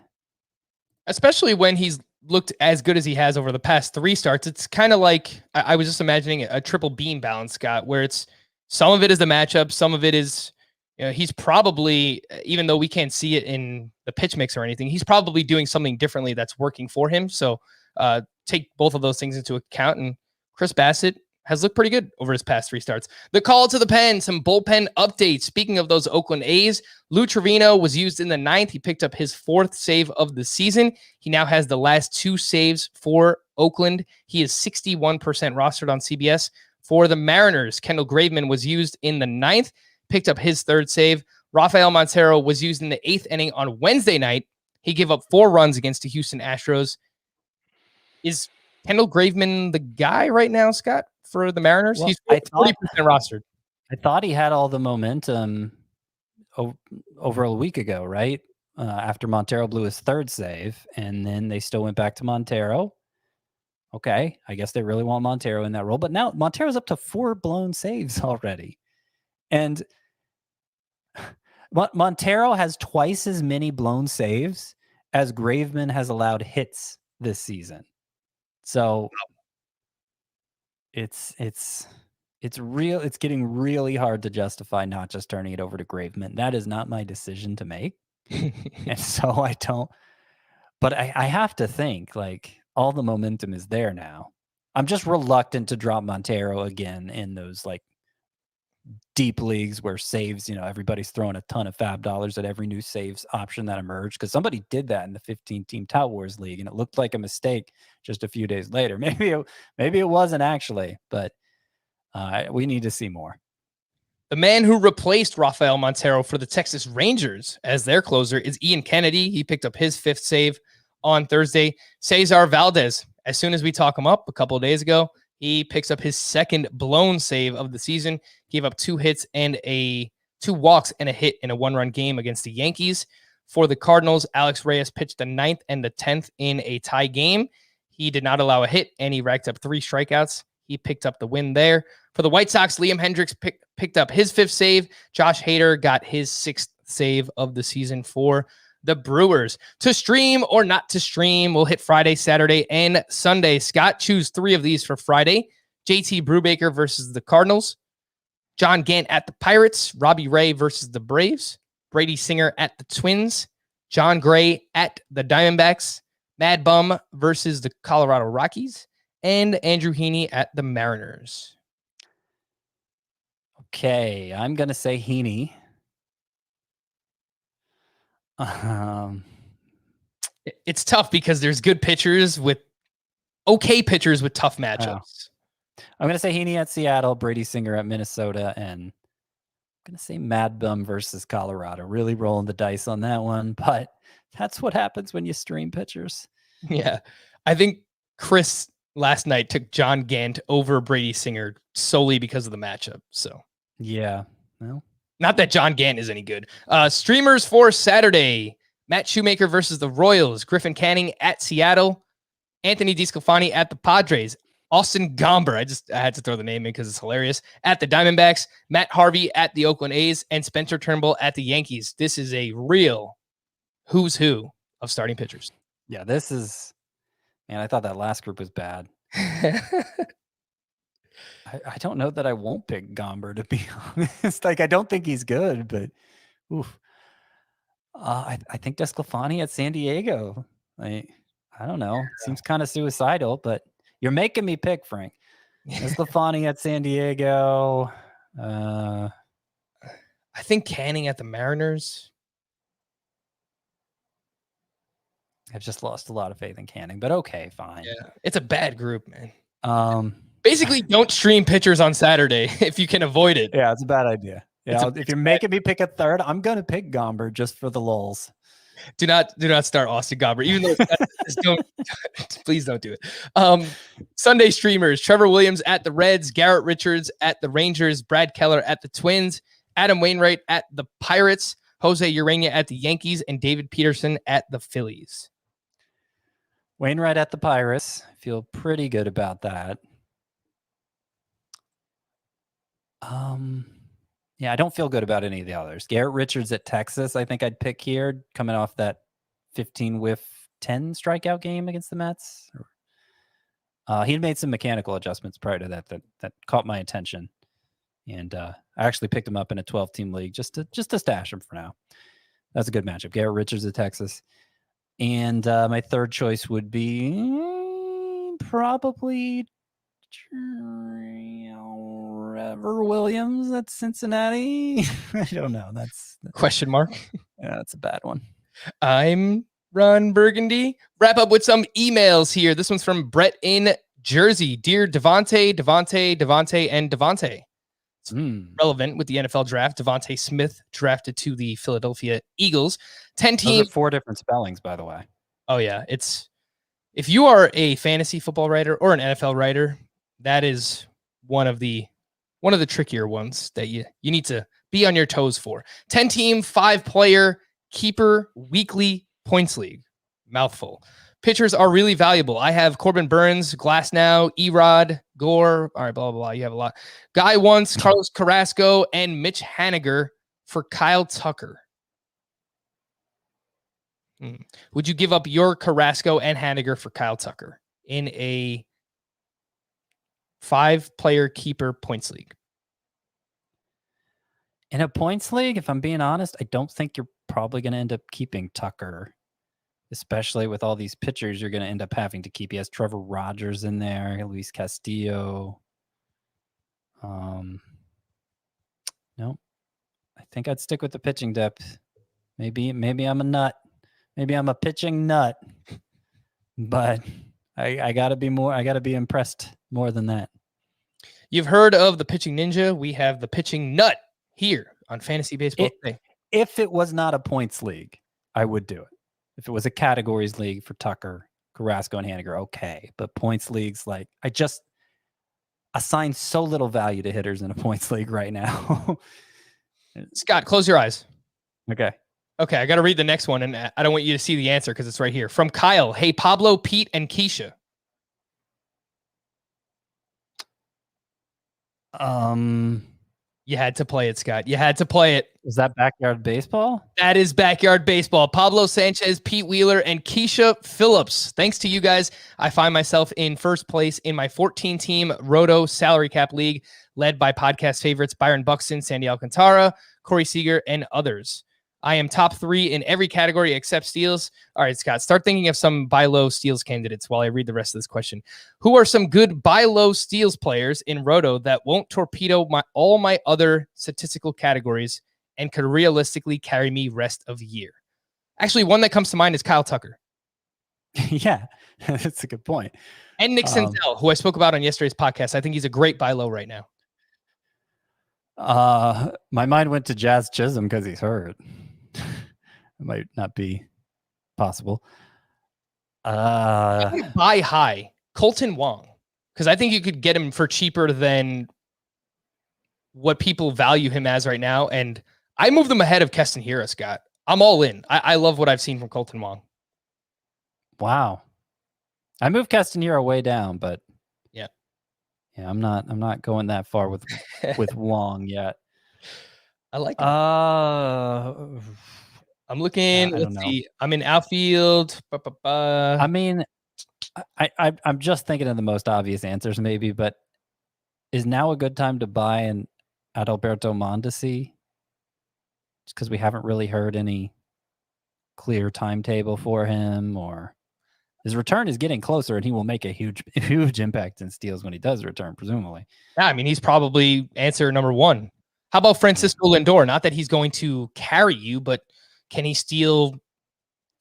Speaker 2: Especially when he's looked as good as he has over the past 3 starts. It's kind of like, I was just imagining a triple beam balance, Scott, where it's some of it is the matchup, some of it is, he's probably, even though we can't see it in the pitch mix or anything, he's probably doing something differently that's working for him. So take both of those things into account, and Chris Bassett has looked pretty good over his past 3 starts. The call to the pen, some bullpen updates. Speaking of those Oakland A's, Lou Trevino was used in the 9th. He picked up his 4th save of the season. He now has the last 2 saves for Oakland. He is 61% rostered on CBS. For the Mariners, Kendall Graveman was used in the 9th, picked up his 3rd save. Rafael Montero was used in the 8th inning on Wednesday night. He gave up 4 runs against the Houston Astros. Is Kendall Graveman the guy right now, Scott, for the Mariners?
Speaker 3: Well,
Speaker 2: He's 40% rostered.
Speaker 3: I thought he had all the momentum over a week ago, right? After Montero blew his 3rd save, and then they still went back to Montero. Okay, I guess they really want Montero in that role. But now Montero's up to 4 blown saves already. And Montero has twice as many blown saves as Graveman has allowed hits this season. So it's getting really hard to justify not just turning it over to Graveman. That is not my decision to make. And so I don't, but I have to think, like, all the momentum is there now. I'm just reluctant to drop Montero again in those like deep leagues where saves, everybody's throwing a ton of fab dollars at every new saves option that emerged, because somebody did that in the 15-team Tout Wars League, and it looked like a mistake just a few days later. Maybe it wasn't actually, but we need to see more.
Speaker 2: The man who replaced Rafael Montero for the Texas Rangers as their closer is Ian Kennedy. He picked up his 5th save on Thursday. Cesar Valdez, as soon as we talk him up a couple of days ago, he picks up his 2nd blown save of the season. Gave up 2 hits and 2 walks and a hit in a 1-run game against the Yankees. For the Cardinals, Alex Reyes pitched the 9th and the 10th in a tie game. He did not allow a hit, and he racked up 3 strikeouts. He picked up the win there. For the White Sox, Liam Hendricks picked up his 5th save. Josh Hader got his 6th save of the season for the Brewers. To stream or not to stream, we'll hit Friday, Saturday, and Sunday. Scott, choose 3 of these for Friday. JT Brubaker versus the Cardinals. John Gant at the Pirates. Robbie Ray versus the Braves. Brady Singer at the Twins. John Gray at the Diamondbacks. Mad Bum versus the Colorado Rockies. And Andrew Heaney at the Mariners.
Speaker 3: Okay, I'm going to say Heaney.
Speaker 2: It's tough because there's good pitchers with okay pitchers with tough matchups.
Speaker 3: I'm going to say Heaney at Seattle, Brady Singer at Minnesota, and I'm going to say Mad Bum versus Colorado. Really rolling the dice on that one, but that's what happens when you stream pitchers.
Speaker 2: Yeah. I think Chris last night took John Gant over Brady Singer solely because of the matchup. So,
Speaker 3: yeah. Well,
Speaker 2: not that John Gant is any good. Streamers for Saturday. Matt Shoemaker versus the Royals. Griffin Canning at Seattle. Anthony DeSclafani at the Padres. Austin Gomber, I had to throw the name in because it's hilarious, at the Diamondbacks. Matt Harvey at the Oakland A's. And Spencer Turnbull at the Yankees. This is a real who's who of starting pitchers.
Speaker 3: Yeah, this is... Man, I thought that last group was bad. I don't know that I won't pick Gomber, to be honest. Like, I don't think he's good, but oof. I think DeSclafani at San Diego. I don't know. Seems kind of suicidal, but you're making me pick, Frank. DeSclafani at San Diego.
Speaker 2: I think Canning at the Mariners.
Speaker 3: I've just lost a lot of faith in Canning, but okay, fine.
Speaker 2: Yeah, it's a bad group, man. Basically, don't stream pitchers on Saturday if you can avoid it.
Speaker 3: Yeah, it's a bad idea. Yeah, if you're making me pick a third, I'm gonna pick Gomber just for the lulz.
Speaker 2: Do not start Austin Gomber, even though please don't do it. Sunday streamers: Trevor Williams at the Reds, Garrett Richards at the Rangers, Brad Keller at the Twins, Adam Wainwright at the Pirates, Jose Urena at the Yankees, and David Peterson at the Phillies.
Speaker 3: Wainwright at the Pirates. I feel pretty good about that. Yeah, I don't feel good about any of the others. Garrett Richards at Texas, I think I'd pick here, coming off that 15 whiff 10 strikeout game against the Mets. He had made some mechanical adjustments prior to that caught my attention, and I actually picked him up in a 12-team league just to stash him for now. That's a good matchup. Garrett Richards at Texas. And my third choice would be probably Trevor Williams at Cincinnati. I don't know.
Speaker 2: Question mark.
Speaker 3: That's a bad one.
Speaker 2: I'm Ron Burgundy. Wrap up with some emails here. This one's from Brett in Jersey. Dear Devontae, and Devontae. It's relevant with the NFL draft. Devontae Smith drafted to the Philadelphia Eagles. 10 teams.
Speaker 3: Those are 4 different spellings, by the way.
Speaker 2: Oh yeah, if you are a fantasy football writer or an NFL writer, that is one of the trickier ones that you need to be on your toes for. 10 team, 5 player keeper weekly points league. Mouthful. Pitchers are really valuable. I have Corbin Burns, Glasnow, Erod, Gore. All right, blah, blah, blah. You have a lot. Guy once, Carlos Carrasco, and Mitch Haniger for Kyle Tucker. Would you give up your Carrasco and Haniger for Kyle Tucker in a 5-player keeper points league?
Speaker 3: In a points league, if I'm being honest, I don't think you're probably going to end up keeping Tucker, especially with all these pitchers you're going to end up having to keep. He has Trevor Rogers in there, Luis Castillo. No, I think I'd stick with the pitching depth. Maybe I'm a nut. Maybe I'm a pitching nut, but I gotta be more. I gotta be impressed more than that.
Speaker 2: You've heard of the pitching ninja. We have the pitching nut here on Fantasy Baseball Today.
Speaker 3: If it was not a points league, I would do it. If it was a categories league for Tucker, Carrasco, and Haniger, okay. But points leagues, like I just assign so little value to hitters in a points league right now.
Speaker 2: Scott, close your eyes.
Speaker 3: Okay.
Speaker 2: Okay, I got to read the next one, and I don't want you to see the answer because it's right here. From Kyle, hey, Pablo, Pete, and Keisha. You had to play it, Scott. You had to play it.
Speaker 3: Is that backyard baseball?
Speaker 2: That is backyard baseball. Pablo Sanchez, Pete Wheeler, and Keisha Phillips. Thanks to you guys, I find myself in first place in my 14-team Roto salary cap league, led by podcast favorites Byron Buxton, Sandy Alcantara, Corey Seager, and others. I am top 3 in every category except steals. All right, Scott, start thinking of some buy low steals candidates while I read the rest of this question. Who are some good buy low steals players in Roto that won't torpedo all my other statistical categories and could realistically carry me rest of the year? Actually, one that comes to mind is Kyle Tucker.
Speaker 3: Yeah, that's a good point.
Speaker 2: And Nick Senzel, who I spoke about on yesterday's podcast. I think he's a great buy low right now.
Speaker 3: My mind went to Jazz Chisholm because he's hurt. It might not be possible.
Speaker 2: Buy high Colton Wong, because I think you could get him for cheaper than what people value him as right now. And I moved him ahead of Keston Hiura, Scott. I'm all in. I love what I've seen from Colton Wong.
Speaker 3: Wow. I moved Keston Hiura way down, but
Speaker 2: yeah,
Speaker 3: I'm not going that far with Wong yet.
Speaker 2: I like it. I'm looking. Let's see. I'm in outfield.
Speaker 3: I mean, I'm just thinking of the most obvious answers, maybe, but is now a good time to buy an Adalberto Mondesi? Just because we haven't really heard any clear timetable for him, or his return is getting closer, and he will make a huge impact in steals when he does return, presumably.
Speaker 2: Yeah, I mean, he's probably answer number 1. How about Francisco Lindor? Not that he's going to carry you, but can he steal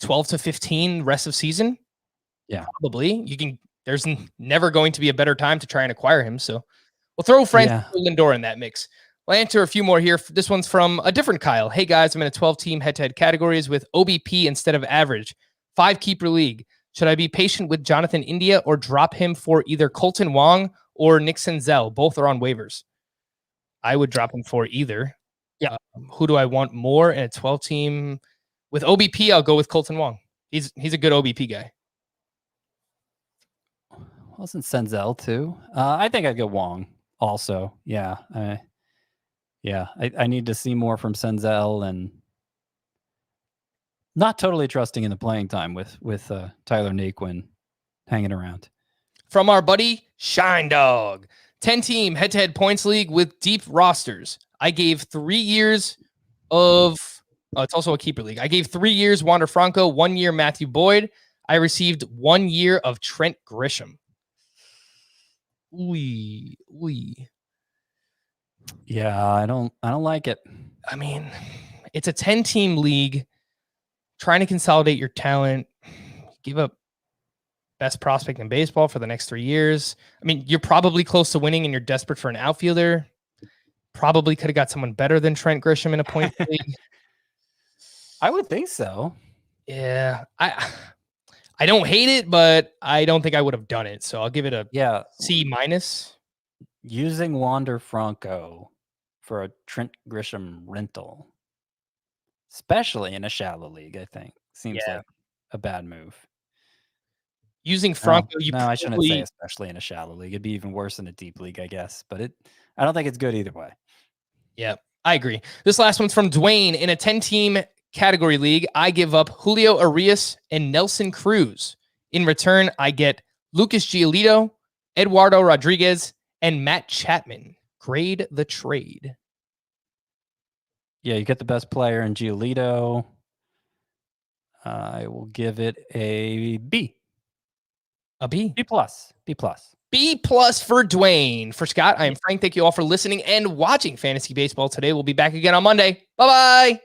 Speaker 2: 12 to 15 rest of season?
Speaker 3: Yeah,
Speaker 2: probably. There's never going to be a better time to try and acquire him. So we'll throw Francisco Lindor in that mix. We'll answer a few more here. This one's from a different Kyle. Hey guys, I'm in a 12-team head-to-head categories with OBP instead of average. 5-keeper league. Should I be patient with Jonathan India or drop him for either Colton Wong or Nick Senzel? Both are on waivers. I would drop him for either. Yeah. Who do I want more in a 12-team? With OBP, I'll go with Colton Wong. He's a good OBP guy.
Speaker 3: Wasn't Senzel too? I think I'd go Wong also. Yeah. I need to see more from Senzel, and not totally trusting in the playing time with Tyler Naquin hanging around.
Speaker 2: From our buddy Shine Dog. 10-team head-to-head points league with deep rosters. I gave 3 years of... it's also a keeper league. I gave 3 years Wander Franco, 1 year Matthew Boyd. I received 1 year of Trent Grisham.
Speaker 3: Yeah, I don't like it.
Speaker 2: I mean, it's a 10-team league. Trying to consolidate your talent. Give up best prospect in baseball for the next 3 years. I mean, you're probably close to winning and you're desperate for an outfielder. Probably could have got someone better than Trent Grisham in a point league.
Speaker 3: I would think so.
Speaker 2: Yeah. I don't hate it, but I don't think I would have done it. So I'll give it a C-.
Speaker 3: Using Wander Franco for a Trent Grisham rental, especially in a shallow league, I think seems like a bad move.
Speaker 2: Using Franco,
Speaker 3: I shouldn't say especially in a shallow league. It'd be even worse in a deep league, I guess. But I don't think it's good either way.
Speaker 2: Yeah, I agree. This last one's from Dwayne. In a 10-team category league, I give up Julio Arias and Nelson Cruz. In return, I get Lucas Giolito, Eduardo Rodriguez, and Matt Chapman. Grade the trade.
Speaker 3: Yeah, you get the best player in Giolito. I will give it a B.
Speaker 2: A B.
Speaker 3: B plus. B plus.
Speaker 2: B plus for Dwayne. For Scott, I am Frank. Thank you all for listening and watching Fantasy Baseball today. We'll be back again on Monday. Bye-bye.